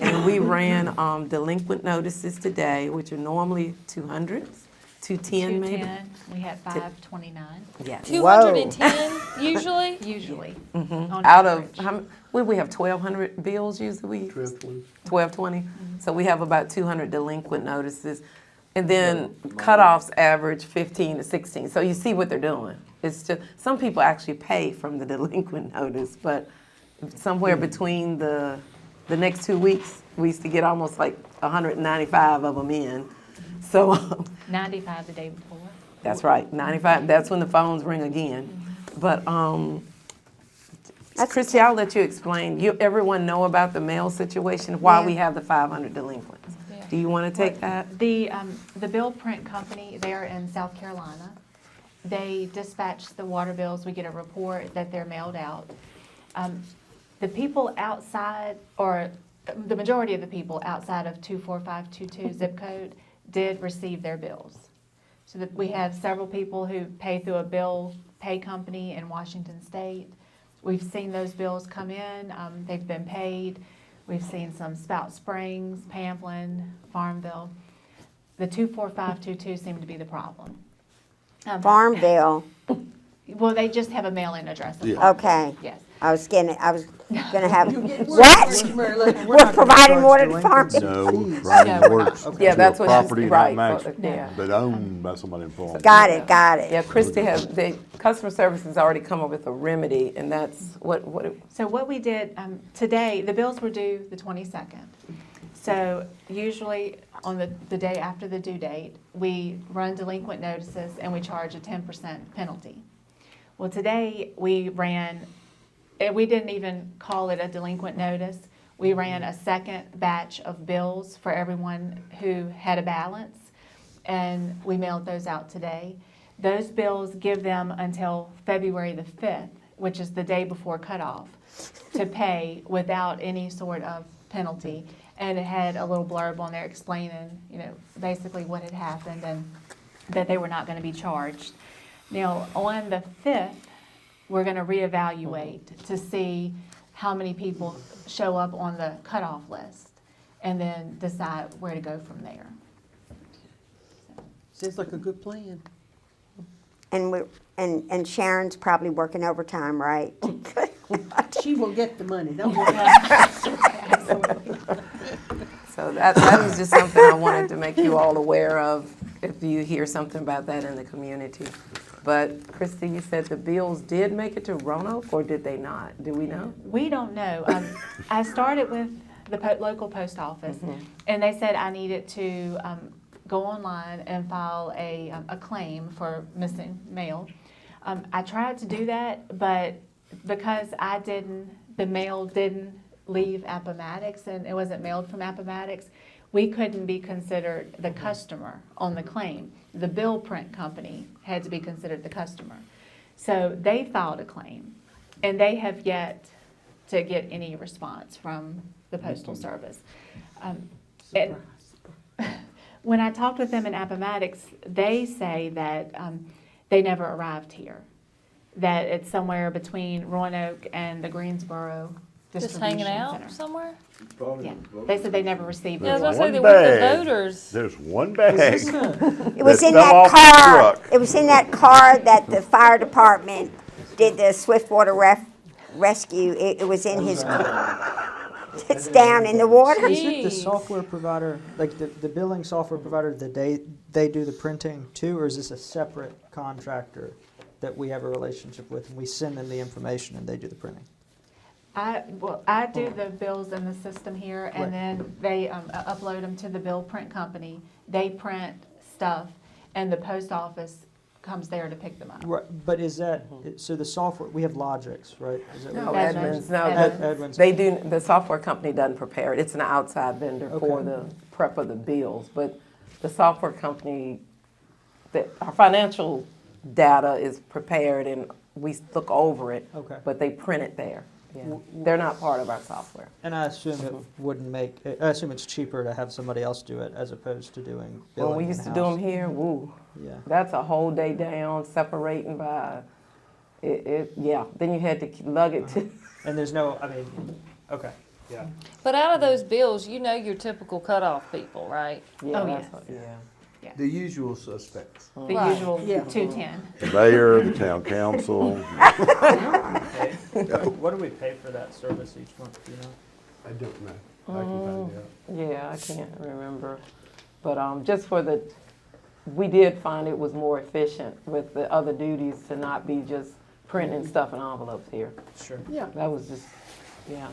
And we ran delinquent notices today, which are normally 200s, 210 maybe. 210, we had 529. Yes. 210 usually? Usually. On Out of, average. we have 1,200 bills usually? 1220. 1220. So we have about 200 delinquent notices. And then cutoffs average 15 to 16. So you see what they're doing. It's just, some people actually pay from the delinquent notice, but somewhere between the next 2 weeks, we used to get almost like 195 of them in. So 95 the day before. that's right, 95, that's when the phones ring again. But, That's- Christy, I'll let you explain. Everyone know about the mail situation, why we have the 500 delinquents. Yeah. Do you want to take that? The bill print company there in South Carolina, they dispatch the water bills. We get a report that they're mailed out. The people outside, or the majority of the people outside of 24522 zip code did receive their bills. So that we have several people who pay through a bill pay company in Washington State. We've seen those bills come in. They've been paid. We've seen some Spout Springs, Pamplin, Farmville. The 24522 seem to be the problem. Farmville, Well, they just have a mail-in address. of Yeah. Farmville. okay. Yes. I was gonna have, You're getting what? worse, Mary Lou. We're providing water to farmers. No, No, Friday we're works not. to Yeah, that's a what you- property right, not for- matched, yeah. but owned by somebody in Florida. Got it, got it. Yeah, Christy customer service has already come up with a remedy, and that's what, So what we did, today, the bills were due the 22nd. So usually on the day after the due date, we run delinquent notices and we charge a 10% penalty. Well, today we didn't even call it a delinquent notice. We ran a second batch of bills for everyone who had a balance, and we mailed those out today. Those bills give them until February the 5th, which is the day before cutoff, to pay without any sort of penalty. And it had a little blurb on there explaining, basically what had happened and that they were not going to be charged. Now, on the 5th, we're going to reevaluate to see how many people show up on the cutoff list and then decide where to go from there. Sounds like a good plan. And Sharon's probably working overtime, right? She will get the money, don't worry. so that is just something I wanted to make you all aware of if you hear something about that in the community. But Christy, you said the bills did make it to Roanoke, or did they not? Do we know? We don't know. I started with the local post office, and they said I needed to go online and file a claim for missing mail. I tried to do that, but because the mail didn't leave Appomattox and it wasn't mailed from Appomattox, we couldn't be considered the customer on the claim. The bill print company had to be considered the customer. So they filed a claim, and they have yet to get any response from the Postal Service. And when I talked with them in Appomattox, they say that they never arrived here, that it's somewhere between Roanoke and the Greensboro Just Distribution hanging out Center. somewhere? Yeah, they said they never received Yeah, I it. was gonna say, One they weren't the bag. voters. There's one bag. It was That in fell that off the car, truck. it was in that car that the fire department did the Swiftwater rescue. It was in his car. It's down in the water. Is it the Jeez. software provider, like the billing software provider, that they do the printing too, or is this a separate contractor that we have a relationship with and we send them the information and they do the printing? I do the bills in the system here, and Right. then they upload them to the bill print company. They print stuff, and the post office comes there to pick them up. Right, but is that, so the software, we have Logix, right? Is that No, what- Edmunds. Edmunds, no. Edmunds. Edmunds. The software company doesn't prepare it. It's an outside vendor for Okay. the prep of the bills. But the software company, our financial data is prepared and we look over it. Okay. But they print it there. Yeah. They're not part of our software. And I assume it wouldn't I assume it's cheaper to have somebody else do it as opposed to doing billing When we used to do them in-house. here, woo, Yeah. that's a whole day down, separating by, yeah. Then you had to lug it to, And there's no, okay, yeah. But out of those bills, your typical cutoff people, right? yeah, Oh, that's yes. what- yeah. The usual suspects. The Right. usual Yeah. 210. The mayor, the town council. What do we pay for that service each month, do you know? I don't know. I can find out. Yeah, I can't remember. But just we did find it was more efficient with the other duties to not be just printing stuff in envelopes here. Sure. Yeah, That was just, yeah.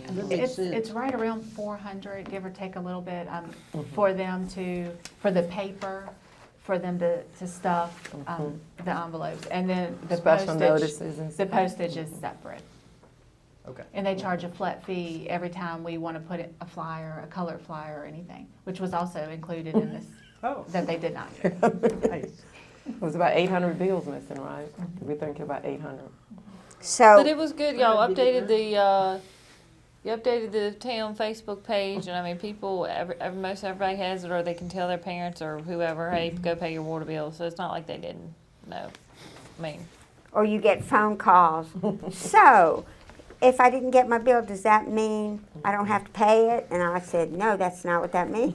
that makes sense. It's right around 400, give or take a little bit, for them for the paper, for them to stuff the envelopes. And then the Special postage, notices and the stuff. postage is separate. Okay. And they charge a flat fee every time we want to put a flyer, a colored flyer or anything, which was also included in this, Oh, that they did not do. nice. It was about 800 bills missing, right? We're thinking about 800. So. But it was good, y'all updated you updated the town Facebook page, and I mean, people, most everybody has it, or they can tell their parents or whoever, hey, go pay your water bill, so it's not like they didn't know. I mean, Or you get phone calls. So, if I didn't get my bill, does that mean I don't have to pay it? And I said, no, that's not what that means.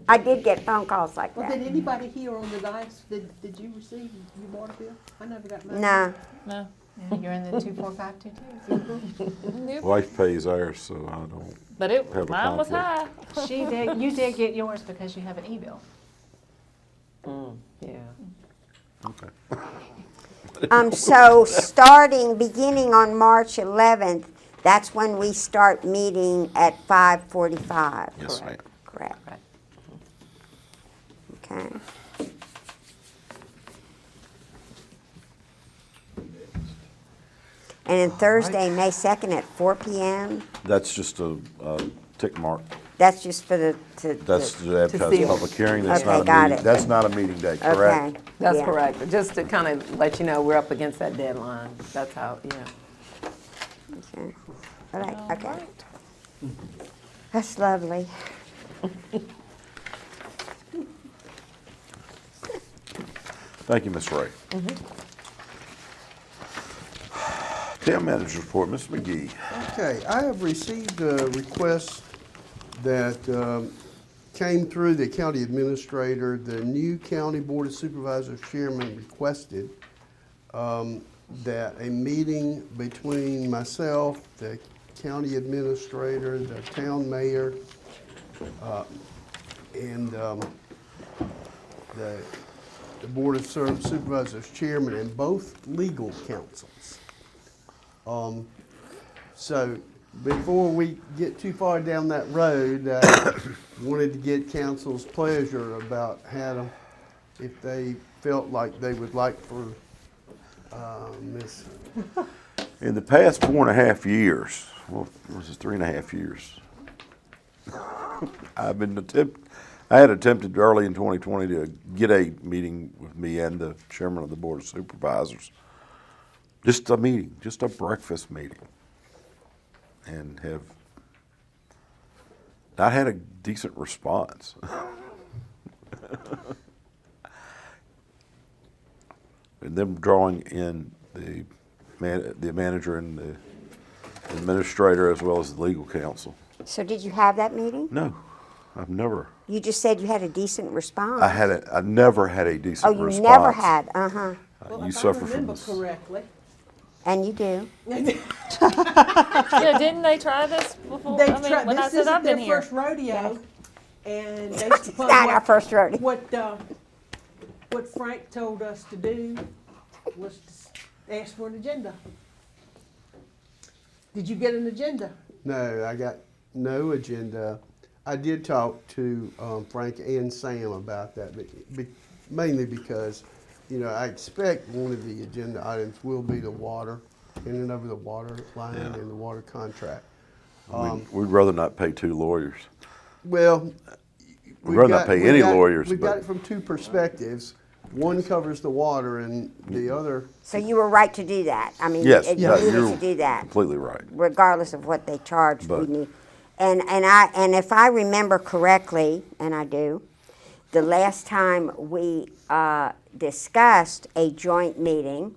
I did get phone calls like Well, that. did anybody here on the dais, did you receive your water bill? I never got mine. No. no. Yeah, you're in the 24522. Wife pays ours, so I don't. But Have a mine was high. conflict. You did get yours because you have an e-bill. Yeah. Okay. So beginning on March 11th, that's when we start meeting at 5:45. Yes, ma'am. Correct. Right. Okay. And then Thursday, May 2nd at 4 p.m., That's just a tick mark. that's just for That's to advertise see- a public hearing. That's Okay, not a got meeting. it. That's not a meeting day, correct? Okay. That's yeah. correct. Just to kind of let you know, we're up against that deadline. That's how, yeah. Okay. All right, okay. That's lovely. Thank you, Ms. Ray. Town manager's report, Ms. McGee. Okay, I have received a request that came through the county administrator. The new county board of supervisors chairman requested that a meeting between myself, the county administrator, the town mayor, and the board of supervisors chairman and both legal counsels. So before we get too far down that road, I wanted to get council's pleasure about how, if they felt like they would like for Ms. In the past 4.5 years, well, this is 3.5 years, I had attempted early in 2020 to get a meeting with me and the chairman of the board of supervisors. Just a meeting, just a breakfast meeting. And have not had a decent response. And them drawing in the manager and the administrator as well as the legal counsel. So did you have that meeting? No, I've never. You just said you had a decent response. I never had a decent Oh, you response. never had, uh-huh. Well, You if I suffer from remember this. correctly, And you do. Yeah, didn't they try this before? they've I mean, tried, when I this said isn't I've their been here. first rodeo, and based upon Not our first rodeo. what Frank told us to do was to ask for an agenda. Did you get an agenda? No, I got no agenda. I did talk to Frank and Sam about that, but mainly because, you know, I expect one of the agenda items will be the water, in and over the water line Yeah. and the water contract. We'd rather not pay 2 lawyers. Well, We'd rather not pay any lawyers, We've got but- it from two perspectives. One covers the water and the other, So you were right to do that. I mean, Yes, you yeah, needed you're to do that. completely right. Regardless of what they charged, we But- need. And if I remember correctly, and I do, the last time we discussed a joint meeting,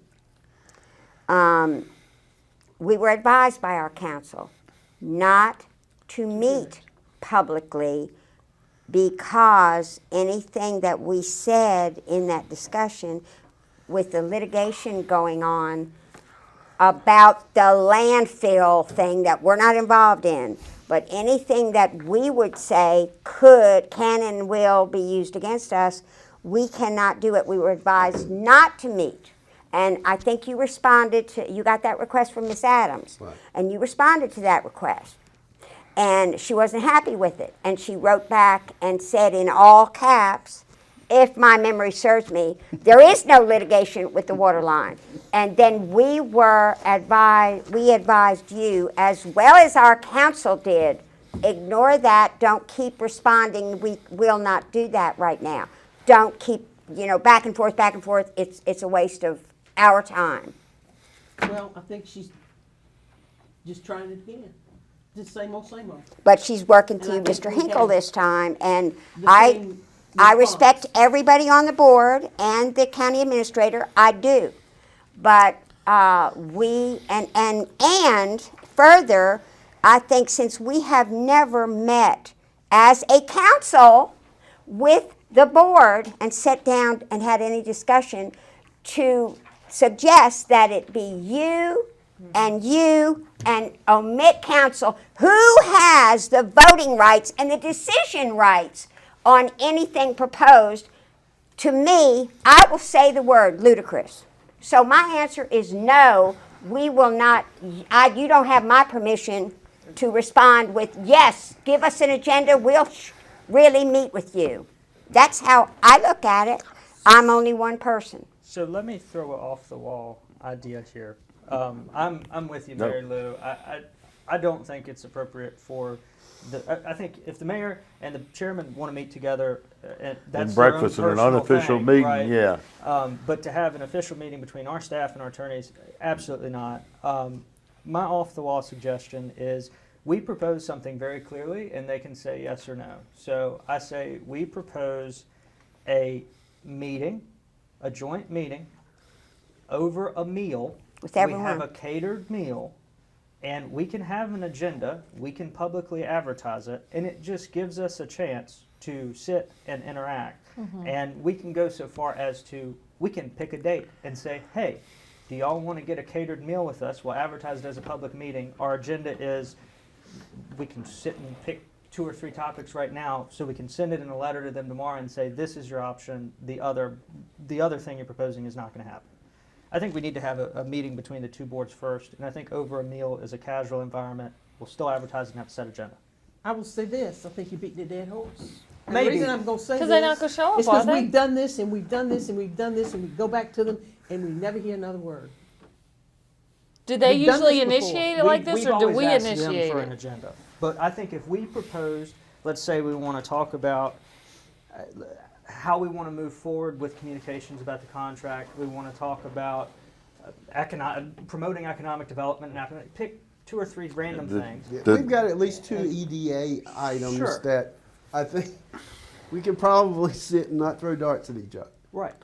we were advised by our counsel not to meet publicly because anything that we said in that discussion with the litigation going on about the landfill thing that we're not involved in, but anything that we would say can and will be used against us, we cannot do it. We were advised not to meet. And I think you got that request from Ms. Adams. Right. And you responded to that request. And she wasn't happy with it. And she wrote back and said in all caps, if my memory serves me, there is no litigation with the water line. And then we advised you, as well as our council did, ignore that, don't keep responding, we will not do that right now. Don't keep, back and forth, it's a waste of our time. Well, I think she's just trying it again. Just same old, same old. But she's working And I through think Mr. we Hinkle have this time, and The I same respect response. everybody on the board and the county administrator, I do. But and further, I think since we have never met as a council with the board and sat down and had any discussion, to suggest that it be you and omit council, who has the voting rights and the decision rights on anything proposed, to me, I will say the word ludicrous. So my answer is no, we will not, you don't have my permission to respond with, yes, give us an agenda, we'll really meet with you. That's how I look at it. I'm only one person. So let me throw an off the wall idea here. I'm with you, No. Mary Lou. I don't think it's appropriate for I think if the mayor and the chairman want to meet together, and that's their own Breakfast in an personal unofficial thing, meeting, right? yeah. But to have an official meeting between our staff and our attorneys, absolutely not. My off the wall suggestion is we propose something very clearly, and they can say yes or no. So I say we propose a meeting, a joint meeting, over a meal. With We everyone. have a catered meal, and we can have an agenda, we can publicly advertise it, and it just gives us a chance to sit and interact. And we can go so far as to, we can pick a date and say, hey, do y'all want to get a catered meal with us? We'll advertise it as a public meeting. Our agenda is, we can sit and pick 2 or 3 topics right now, so we can send it in a letter to them tomorrow and say, this is your option, the other thing you're proposing is not going to happen. I think we need to have a meeting between the two boards first, and I think over a meal is a casual environment. We'll still advertise and have a set agenda. I will say this, I think you're beating a dead horse. And Maybe. the reason I'm gonna say this. Because they're not gonna show up, is are because they? we've done this, and we've done this, and we've done this, and we go back to them, and we never hear another word. Do they We've done usually this before. initiate it like this, We've or do always we asked them initiate for an it? agenda. But I think if we proposed, let's say we want to talk about how we want to move forward with communications about the contract, we want to talk about promoting economic development, and pick 2 or 3 random things. We've got at least 2 EDA items Sure. that I think we can probably sit and not throw darts at each other. Right.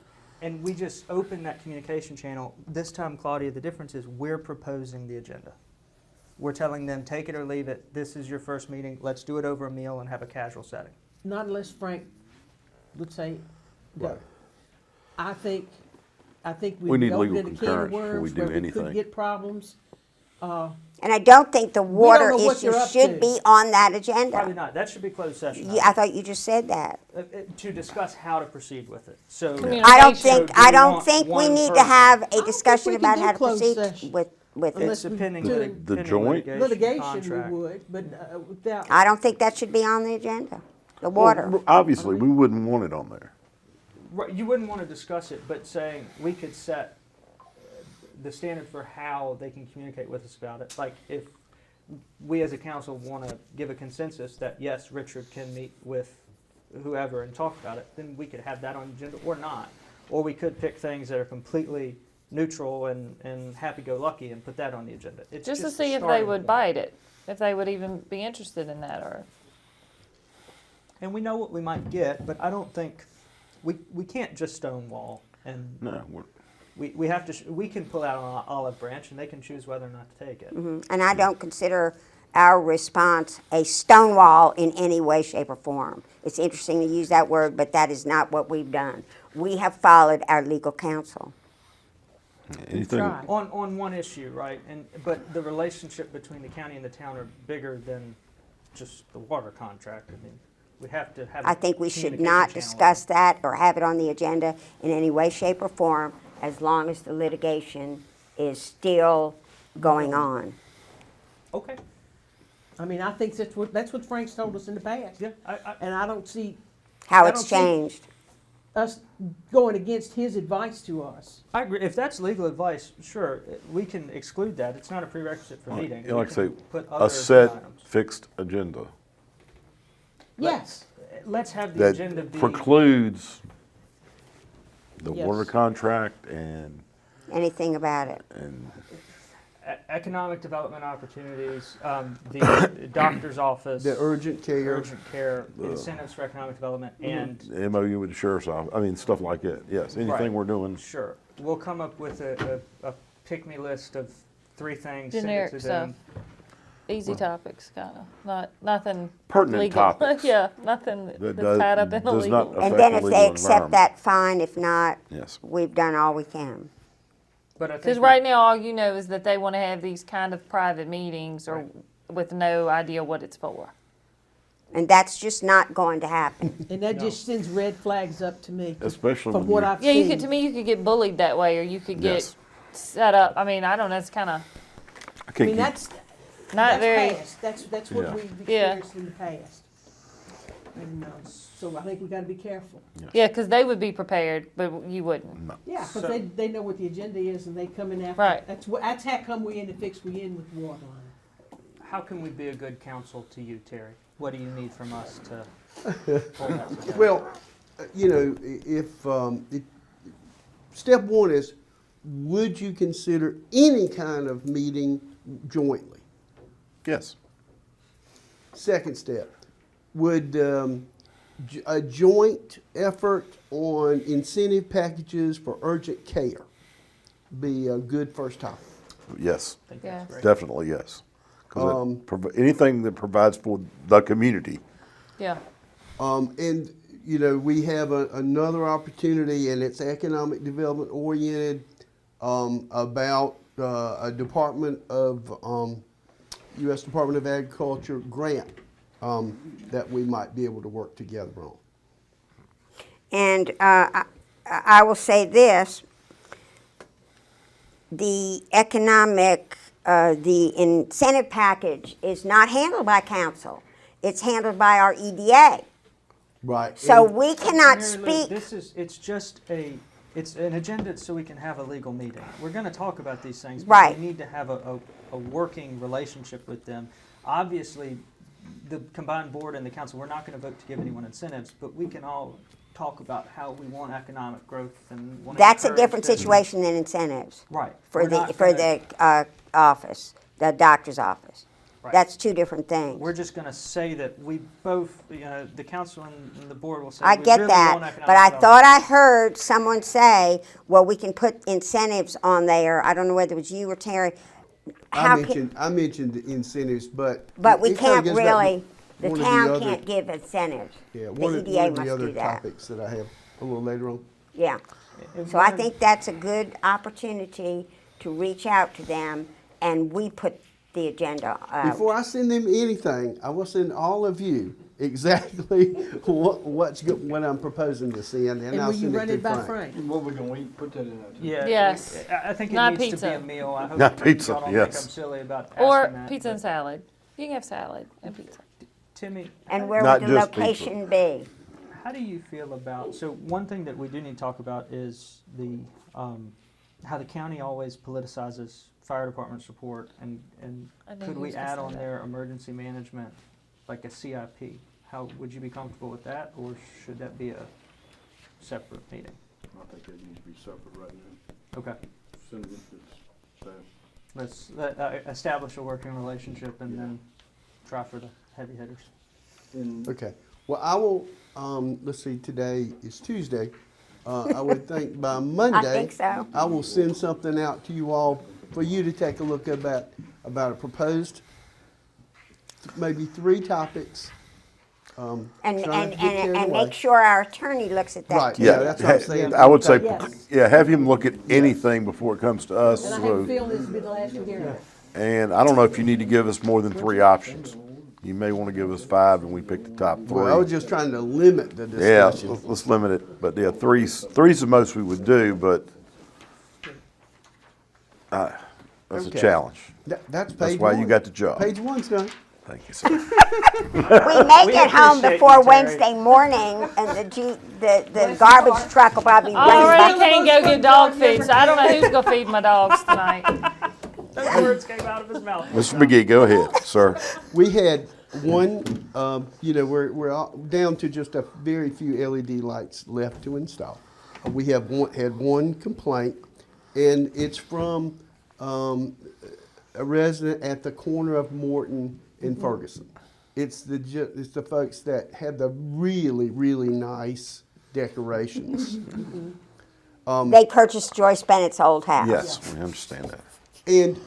And we just open that communication channel. This time, Claudia, the difference is we're proposing the agenda. We're telling them, take it or leave it. This is your first meeting. Let's do it over a meal and have a casual setting. Not unless Frank would say, go. Right. I think We we've need opened legal a can of concurrence before we worms do where we anything. could get problems. And I don't think the water know what issue you're up should to. be on that Probably agenda. not. That should be closed session. I thought you just said that. To discuss how to proceed with it. So I don't Communication. think, So do I we don't want think we one need to person? have a think discussion we can about do how to closed proceed session. with Unless it. we pending do pending joint? litigation, contract. we would, but without. I don't think that should be on the agenda, the water. Well, obviously, we wouldn't want it on there. Right, you wouldn't want to discuss it, but saying we could set the standard for how they can communicate with us about it. Like if we as a council want to give a consensus that yes, Richard can meet with whoever and talk about it, then we could have that on the agenda or not. Or we could pick things that are completely neutral and happy-go-lucky and put that on the agenda. It's Just to a see if they starting would point. bite it, if they would even be interested in that, or. And we know what we might get, but I don't think we can't just stonewall and No, we have to we can pull out an olive branch and they can choose whether or not to take it. And I don't consider our response a stonewall in any way, shape, or form. It's interesting to use that word, but that is not what we've done. We have followed our legal counsel. anything. Try. On one issue, right? But the relationship between the county and the town are bigger than just the water contract. I mean, we have to have. I a think we should communication not channel. discuss that or have it on the agenda in any way, shape, or form as long as the litigation is still going on. Okay. I mean, I think that's what Frank's told us in the past. Yeah. And I don't see. How I it's don't see- changed. us going against his advice to us. I agree. If that's legal advice, sure, we can exclude that. It's not a prerequisite for meeting. You know, like I say, We can put other a set items. fixed agenda Yes. Let's have the that agenda be. precludes the Yes. water contract and Anything about it. Economic development opportunities, the doctor's office. The urgent care. Urgent care, incentives for economic development, and, the MOU with the sheriff's office. I mean, stuff like that. Yes, anything Right. we're doing. sure, we'll come up with a pick-me list of 3 things, send it Generic to stuff. them. Easy topics, kinda, nothing Pertinent legal. topics. Yeah, nothing That that's does- tied up in the does not legal. affect And then the if legal they accept environment. that, fine. If not, Yes. we've done all we can. But I think. Because right now, all you know is that they want to have these kind of private meetings or with no idea what it's for. And that's just not going to happen. And that just sends red flags up to me. Especially From when what you- I've Yeah, seen. you could, to me, you could get bullied that way, or you could get Yes. set up. I mean, I don't know, it's kind of I I can't mean, keep- not that's very, past. That's what Yeah. we've Yeah. experienced in the past. And so I think we gotta be careful. yeah, because they would be prepared, but you wouldn't. Yeah, So- because they know what the agenda is and they come in after. Right. That's how come we in the fix we in with the water line. How can we be a good counsel to you, Terry? What do you need from us to pull that together? Well, you know, step one is, would you consider any kind of meeting jointly? Yes. Second step, would a joint effort on incentive packages for urgent care be a good first topic? Yes. I think Yes. that's great. Definitely yes. Because anything that provides for the community. Yeah. And, you know, we have another opportunity, and it's economic development oriented, about a Department of, U.S. Department of Agriculture grant that we might be able to work together on. And I will say this, the the incentive package is not handled by council. It's handled by our EDA. Right. So And- we cannot Mary Lou, speak, it's just it's an agenda so we can have a legal meeting. We're gonna talk about these things, but Right. we need to have a working relationship with them. Obviously, the combined board and the council, we're not gonna vote to give anyone incentives, but we can all talk about how we want economic growth and want to that's a encourage different business. situation than incentives Right. for We're not for gonna- the office, the doctor's office. Right. That's two different things. We're just gonna say that we both, the council and the board will say. I we get really that, want economic but I development. thought I heard someone say, well, we can put incentives on there. I don't know whether it was you or Terry. How can, I mentioned the incentives, but. we it kinda can't gets back to really, the one of town other- can't give incentives. Yeah, The one of EDA the must other do that. topics that I have a little later on. Yeah. And So I one of- think that's a good opportunity to reach out to them, and we put the agenda out. Before I send them anything, I will send all of you exactly what I'm proposing to send, and And I'll will you send it run to it by Frank. Frank? What we gonna eat, put that in there too. Yeah. Yes. I think it Not needs to be pizza. a meal. I hope Not pizza, y'all don't yes. think I'm silly about Or asking that, pizza and but salad. You can have salad and pizza. Timmy, And where Not would the just pizza. location be? how do you feel about, so one thing that we do need to talk about is how the county always politicizes fire department's report, and I knew could he we was gonna add say on that. there emergency management, like a CIP? How, would you be comfortable with that, or should that be a separate meeting? I think that needs to be separate right now. Okay, Send it to staff. let's establish a working relationship and then try for the heavy hitters. And Okay. Well, I will, let's see, today is Tuesday. I would think by Monday. I think so. I will send something out to you all for you to take a look about a proposed, maybe 3 topics. And, trying not and, to get carried and away. make sure our attorney looks at that Right. too. Yeah, that's what I'm saying. I would say, Yes. yeah, have him look at anything before it comes to us. And I have a feeling this will be the last we hear of it. And I don't know if you need to give us more than 3 options. You may want to give us 5 and we pick the top 3. Well, I was just trying to limit the Yeah, discussion. let's limit it, but yeah, three's the most we would do, but that's a Okay. challenge. That's page That's why you one. got the job. Page 1's done. Thank you, sir. We may We get home appreciate before you, Terry. Wednesday morning, and the garbage truck will probably I run already back. can't go get dog food, so I don't know who's gonna feed my dogs tonight. Those words came out of his mouth. Mr. McGee, go ahead, sir. We had one, we're down to just a very few LED lights left to install. We had one complaint, and it's from a resident at the corner of Morton and Ferguson. It's the folks that had the really, really nice decorations. They purchased Joyce Bennett's old house. Yes, we understand that. And,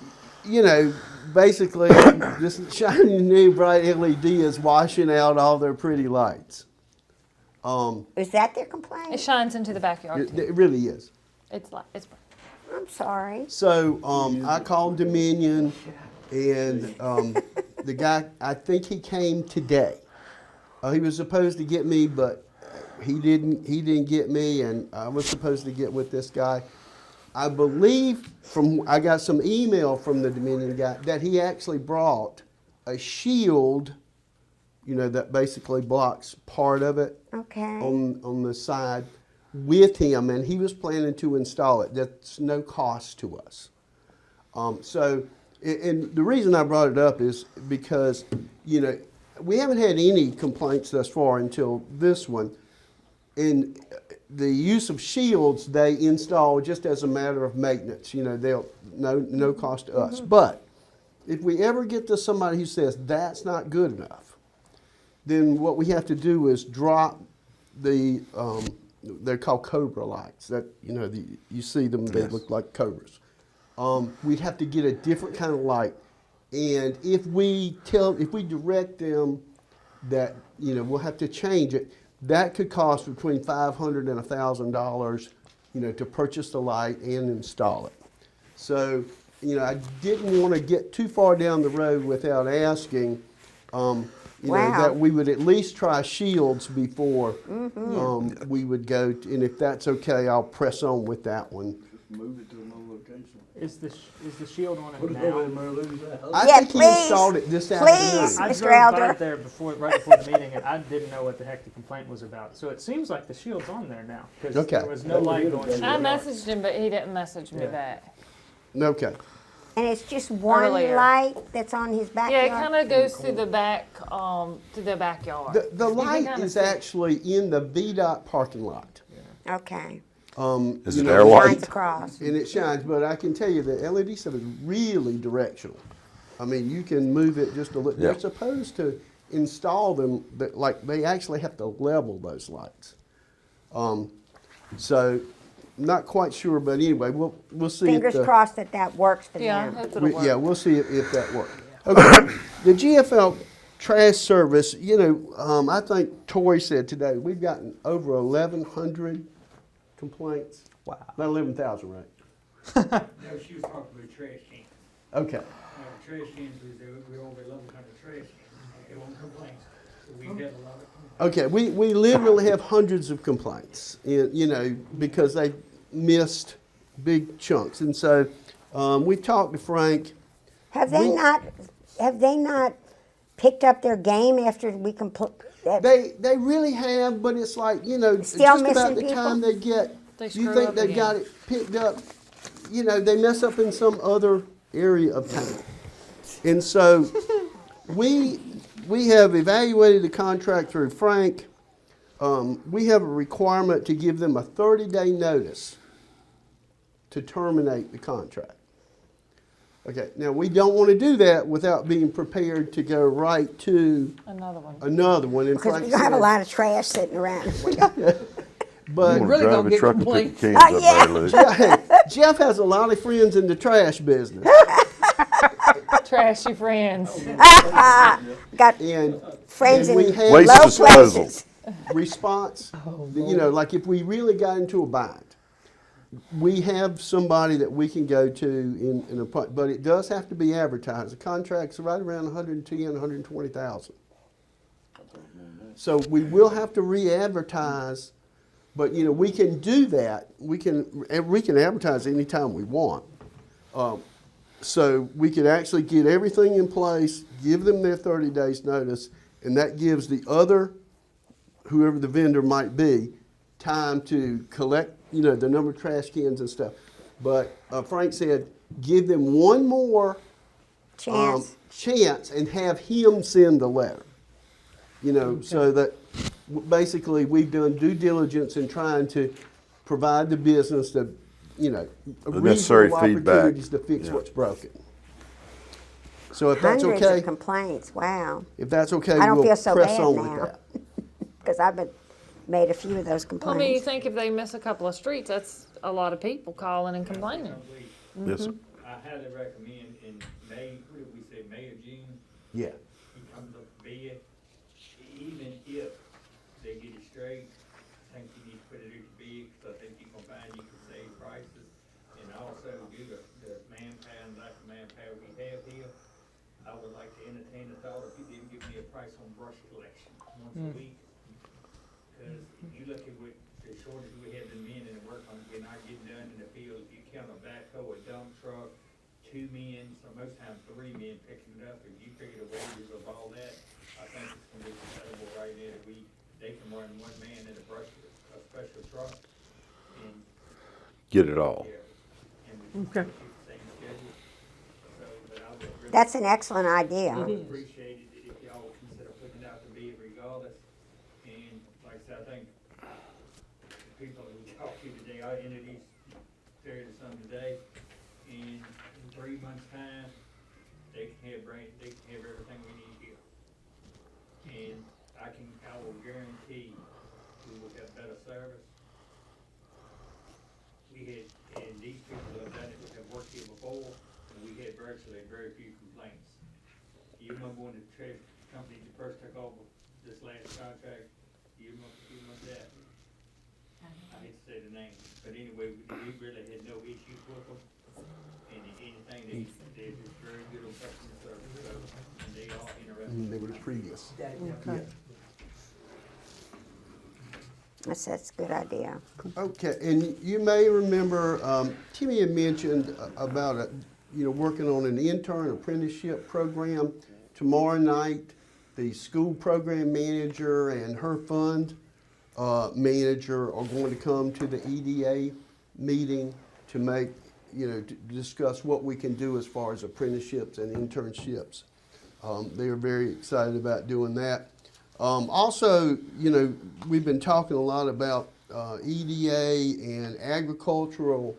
basically, this shiny new bright LED is washing out all their pretty lights. Is that their complaint? It shines into the backyard It, too. it really is. It's like, it's, I'm sorry. So I called Dominion, and the guy, I think he came today. He was supposed to get me, but he didn't get me, and I was supposed to get with this guy. I believe I got some email from the Dominion guy that he actually brought a shield, that basically blocks part of it Okay. on the side with him, and he was planning to install it. That's no cost to us. And the reason I brought it up is because, we haven't had any complaints thus far until this one. And the use of shields, they install just as a matter of maintenance. They'll no cost to us. But if we ever get to somebody who says that's not good enough, then what we have to do is drop they're called Cobra lights. That you see them, they look like cobras. We'd have to get a different kind of light, and if we direct them that we'll have to change it, that could cost between $500 and $1,000, to purchase the light and install it. So, I didn't want to get too far down the road without asking. That we would at least try shields before we would go, and if that's okay, I'll press on with that one. Move it to another location. Is the shield on it Put it now? over there, lose that. I Yeah, think he please. installed it this Please. afternoon. I Mr. drove by Elder. there right before the meeting, and I didn't know what the heck the complaint was about. So it seems like the shield's on there now, because Okay. there was no light going through I the yard. messaged him, but he didn't message me Yeah. back. Okay. And it's just one Earlier. light that's on his Yeah, backyard? it kinda goes through the back, to the backyard. The You can light kinda is see it. actually in the VDOT parking lot. Okay. Is it You know, air light? Shines across. And it shines, but I can tell you the LED stuff is really directional. I mean, you can move it just a little. Yeah. They're supposed to install them, they actually have to level those lights. So, not quite sure, but anyway, we'll see. Fingers crossed that works for Yeah, I them. hope it'll work. Yeah, we'll see if that works. Okay, the GFL trash service, I think Tori said today, we've gotten over 1,100 complaints. Wow. Not 11,000, right? No, she was talking about trash cans. Okay. Trash cans, we're over 1,100 trash cans, they won't complain. So we get a lot of Okay, we literally have hundreds of complaints, because they missed big chunks. And so we talked to Frank. Have they not picked up their game after we They really have, but it's like, Still just about missing the people? time they get, They you screw think up they've again. got it picked up, they mess up in some other area of town. And so we have evaluated the contract through Frank. We have a requirement to give them a 30-day notice to terminate the contract. Okay, now we don't want to do that without being prepared to go right to Another one. another one. And Because Frank we have a said- lot of trash sitting around. But You wanna really drive don't a get truck and complaints. pick cans up yeah. there, Lou. Jeff has a lot of friends in the trash business. Trashy friends. Got And friends in and we have Waste low disposal. places. response, like if we really got into a bind, we have somebody that we can go to in a, but it does have to be advertised. The contract's right around 110, 120,000. So we will have to re-advertise, but we can do that. We can advertise anytime we want. So we could actually get everything in place, give them their 30 days notice, and that gives the other, whoever the vendor might be, time to collect, the number of trash cans and stuff. But Frank said, give them one more chance and have him send the letter. So that basically we've done due diligence in trying to provide the business the necessary reasonable feedback. opportunities to fix Yeah. what's broken. So if that's Hundreds okay, of complaints, wow. if that's okay, I don't we'll feel so press bad on now. with that. Because I've made a few of those Well, I mean, you complaints. think if they miss a couple of streets, that's a lot of people calling and complaining. Yes, sir. I highly recommend in May, what did we say, May or June, Yeah. he comes up to bid, even if they get it straight, I think you need to put it in bid, because I think you can find you can save prices. And also due to the manpower and lack of manpower we have here, I would like to entertain the thought if you didn't give me a price on brush collection once a week. Because if you look at what the shortage we have in men in the work on, we're not getting done in the field. If you count a backhoe, a dump truck, 2 men, so most times 3 men picking it up. If you figure the wages of all that, I think it's gonna be compatible right there that they can run 1 man in a brush, a special truck and, Get it all. yeah, and we Okay. keep the same schedule. So, but I would really. That's an excellent idea. I would appreciate it if y'all would consider putting it out to bid regardless. And like I said, I think the people who talked to you today, I introduced Terry to some today. And in 3 months' time, they can have everything we need here. And I will guarantee we will have better service. And these people have done it, have worked here before, and we had virtually very few complaints. You remember when the trash company that first took over this last contract, you remember that? I hate to say the name, but anyway, we really had no issues with them. And anything, they was very good on customer service, so, and they all interested. They were the previous. Okay. That's a good idea. Okay, and you may remember, Timmy had mentioned about, working on an intern apprenticeship program. Tomorrow night, the school program manager and her fund manager are going to come to the EDA meeting to make, to discuss what we can do as far as apprenticeships and internships. They are very excited about doing that. Also, we've been talking a lot about EDA and agricultural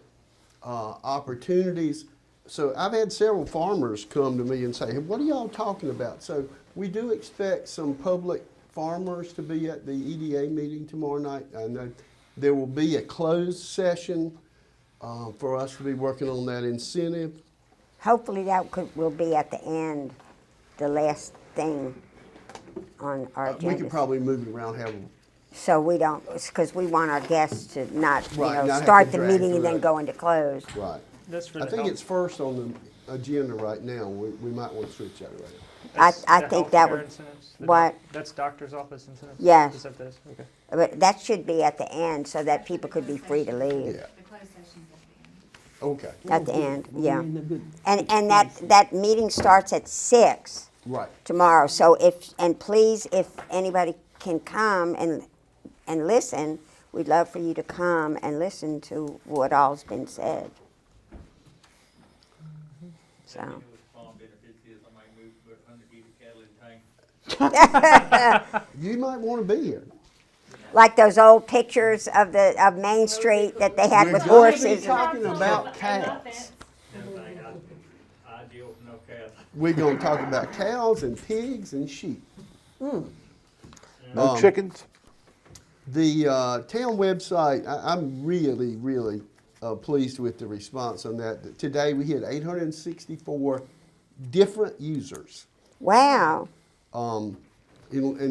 opportunities. So I've had several farmers come to me and say, hey, what are y'all talking about? So we do expect some public farmers to be at the EDA meeting tomorrow night. I know there will be a closed session for us to be working on that incentive. Hopefully will be at the end, the last thing on our agenda. We could probably move it around, have them. So we don't, because we want our guests to not, Right, not have to start the drag meeting and through then it. go into close. Right. That's for I the think health- it's first on the agenda right now. We might want to switch that around. that's I the think that healthcare would- incentives, the what? That's doctor's office incentives? Yes. Is that this? Okay. But that should be at the end so that people could be free to leave. Yeah, The closed session's okay, At the end, yeah. We're in a good- And that meeting starts at 6 right. tomorrow. So please, if anybody can come and listen, we'd love for you to come and listen to what all's been said. So. Farm benefits is, I might move to 100 heated cattle in tank. You might want to be here. Like those old pictures of Main Street that they had with We're gonna be horses. talking about cows. Everything, I deal with no cattle. We're going to talk about cows and pigs and sheep. No chickens? The town website, I'm really, really pleased with the response on that. Today we had 864 different users, Wow. and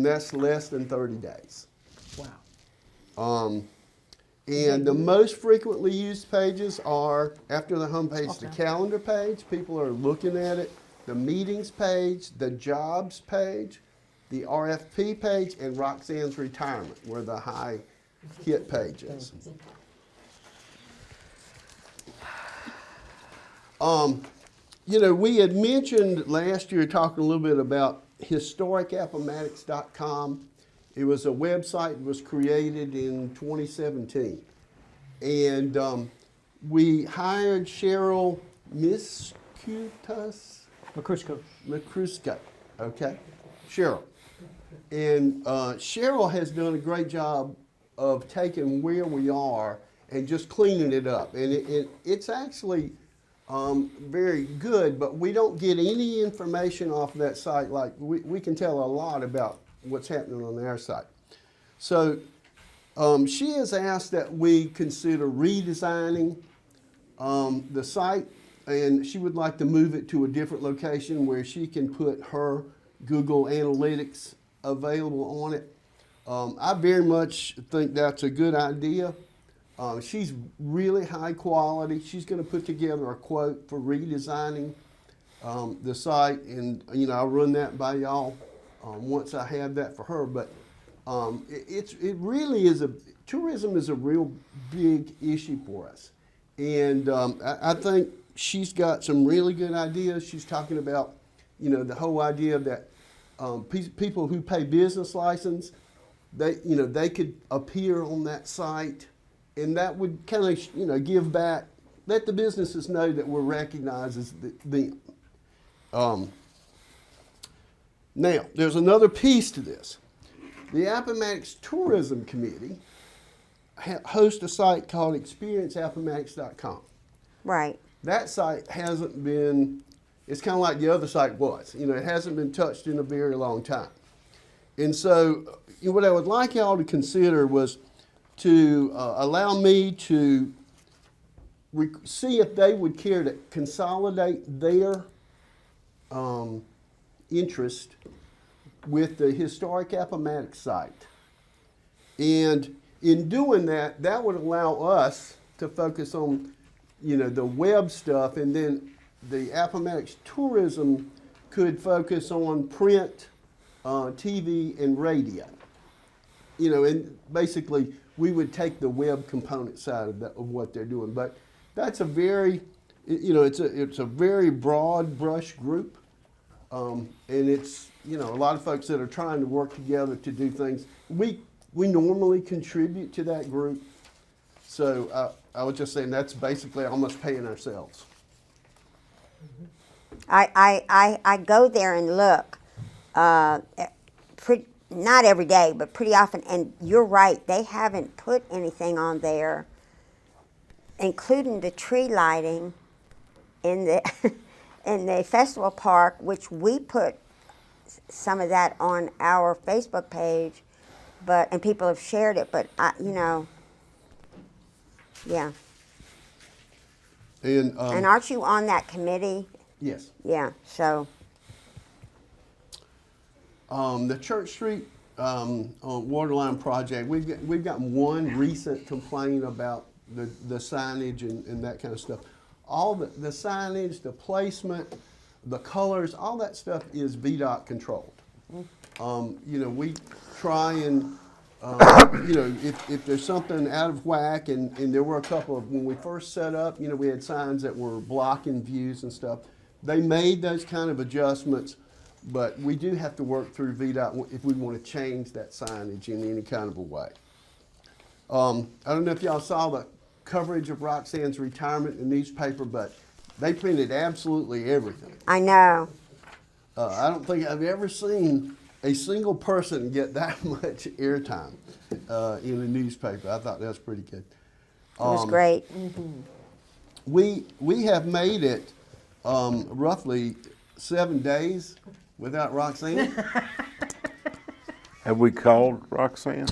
that's less than 30 days. Wow. And the most frequently used pages are, after the homepage, the calendar page, people are looking at it, the meetings page, the jobs page, the RFP page, and Roxanne's retirement were the high hit pages. You know, we had mentioned last year, talking a little bit about historicappomattox.com. It was a website that was created in 2017. And we hired Cheryl McCruska, okay? Cheryl. And Cheryl has done a great job of taking where we are and just cleaning it up. And it's actually very good, but we don't get any information off of that site. Like, we can tell a lot about what's happening on our site. So she has asked that we consider redesigning the site, and she would like to move it to a different location where she can put her Google Analytics available on it. I very much think that's a good idea. She's really high quality. She's going to put together a quote for redesigning the site, and I'll run that by y'all once I have that for her. But it really is tourism is a real big issue for us, and I think she's got some really good ideas. She's talking about the whole idea that people who pay business license, they could appear on that site, and that would kind of give back, let the businesses know that we're recognized as them. Now, there's another piece to this. The Appomattox Tourism Committee hosts a site called experienceappomattox.com. Right. That site hasn't been, it's kind of like the other site was. It hasn't been touched in a very long time. And so what I would like y'all to consider was to allow me to see if they would care to consolidate their interest with the Historic Appomattox site. And in doing that, that would allow us to focus on, the web stuff, and then the Appomattox tourism could focus on print, TV, and radio. And basically we would take the web component side of what they're doing. But that's a very, it's a very broad brush group, and it's a lot of folks that are trying to work together to do things. We normally contribute to that group, so I was just saying that's basically almost paying ourselves. I go there and look, not every day, but pretty often, and you're right, they haven't put anything on there, including the tree lighting in the in the festival park, which we put some of that on our Facebook page, and people have shared it, but yeah. And aren't you on that committee? yes. Yeah, so. The Church Street Waterline project, we've got one recent complaint about the signage and that kind of stuff. All the signage, the placement, the colors, all that stuff is VDOT controlled. We try and, if there's something out of whack, and there were a couple of, when we first set up, we had signs that were blocking views and stuff. They made those kind of adjustments, but we do have to work through VDOT if we want to change that signage in any kind of a way. I don't know if y'all saw the coverage of Roxanne's retirement in the newspaper, but they printed absolutely everything. I know. I don't think I've ever seen a single person get that much airtime in a newspaper. I thought that was pretty good. It was great. We have made it roughly 7 days without Roxanne. Have we called Roxanne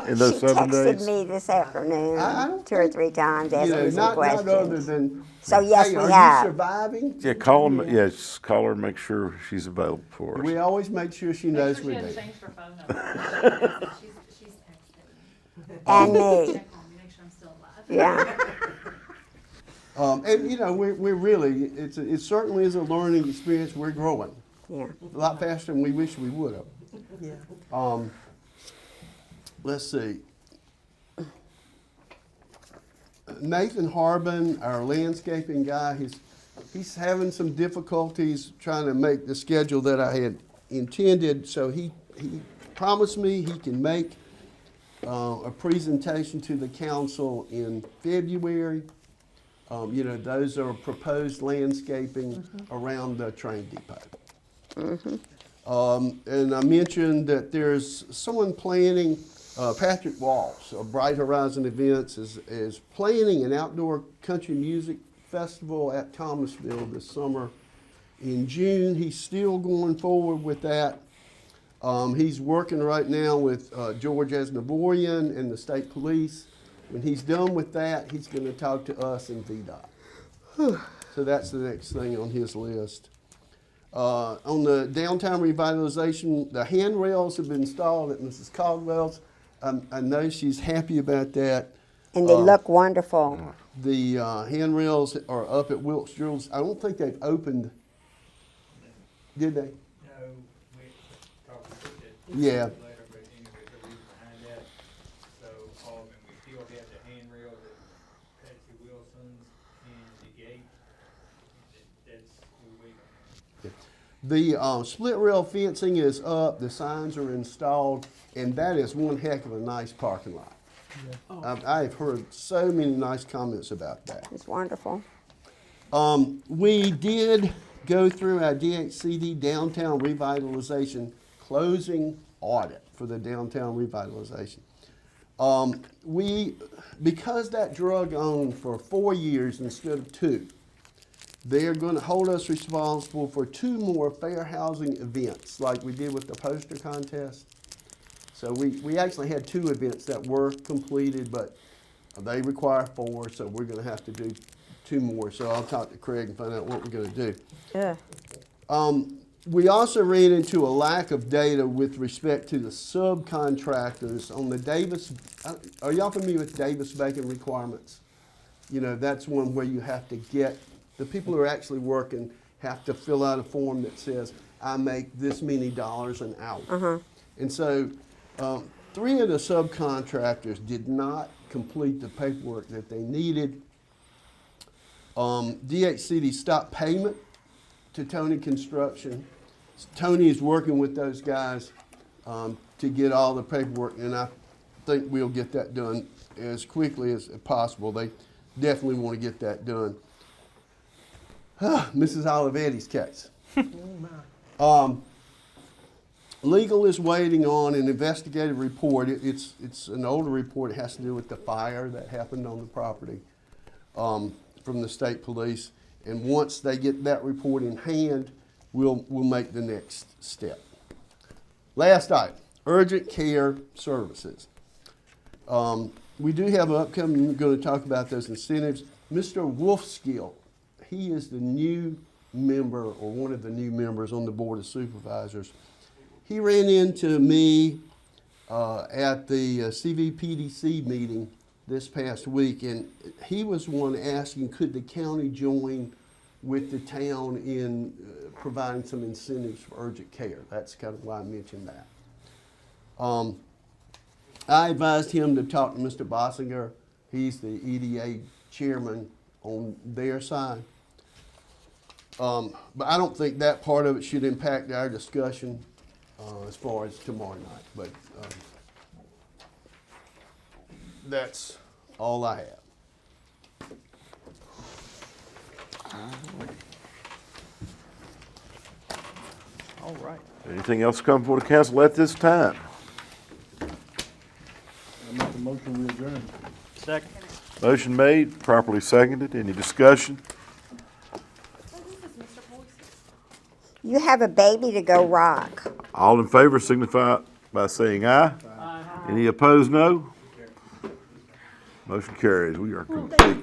in those 7 days? She texted me this afternoon 2 or 3 times asking some questions. Not other than, so yes, hey, we are have. you surviving? Yeah, call them. Yeah, just call her and make sure she's available for us. We always make sure she knows we're there. changed her phone number. She's texting me. And me. Check on me, make sure I'm still alive. Yeah. And we're really, it certainly is a learning experience. We're growing. Yeah. A lot faster than we wish we would have. Yeah. Let's see. Nathan Harbin, our landscaping guy, he's having some difficulties trying to make the schedule that I had intended, so he promised me he can make a presentation to the council in February. You know, those are proposed landscaping around the train depot. And I mentioned that there's someone planning, Patrick Walsh of Bright Horizon Events is planning an outdoor country music festival at Thomasville this summer in June. He's still going forward with that. He's working right now with George Asnavorian and the state police. When he's done with that, he's going to talk to us in VDOT. So that's the next thing on his list. On the downtown revitalization, the handrails have been installed at Mrs. Caldwell's. I know she's happy about that. And they look wonderful. The handrails are up at Wilkes Jewels. I don't think they've opened, did they? No, we talked about that. Yeah. Later, but anyway, the reason behind that, so, and we still have the handrail at Patsy Wilson's and the gate. That's, we're waiting on that. The split rail fencing is up, the signs are installed, and that is one heck of a nice parking lot. I've heard so many nice comments about that. It's wonderful. We did go through our DHCD downtown revitalization closing audit for the downtown revitalization. Because that drug on for 4 years instead of 2, they're going to hold us responsible for 2 more fair housing events like we did with the poster contest. So we actually had 2 events that were completed, but they require 4, so we're going to have to do 2 more. So I'll talk to Craig and find out what we're going to do. Yeah. We also ran into a lack of data with respect to the subcontractors on the Davis. Are y'all familiar with Davis-Bacon requirements? You know, that's one where you have to get, the people who are actually working have to fill out a form that says, I make this many dollars an hour. And so 3 of the subcontractors did not complete the paperwork that they needed. DHCD stopped payment to Tony Construction. Tony is working with those guys to get all the paperwork, and I think we'll get that done as quickly as possible. They definitely want to get that done. Mrs. Olivetti's case. Legal is waiting on an investigative report. It's an older report. It has to do with the fire that happened on the property from the state police. And once they get that report in hand, we'll make the next step. Last item, urgent care services. We do have an upcoming, we're going to talk about those incentives. Mr. Wolfskill, he is the new member or one of the new members on the Board of Supervisors. He ran into me at the CVPDC meeting this past week, and he was one asking, could the county join with the town in providing some incentives for urgent care? That's kind of why I mentioned that. I advised him to talk to Mr. Bossinger. He's the EDA chairman on their side. But I don't think that part of it should impact our discussion as far as tomorrow night. But that's all I have. All right. Anything else come before the council at this time? I make a motion, we adjourn. Second. Motion made, properly seconded. Any discussion? You have a baby to go rock. All in favor signify by saying aye. Any opposed, no? Motion carries. We are complete.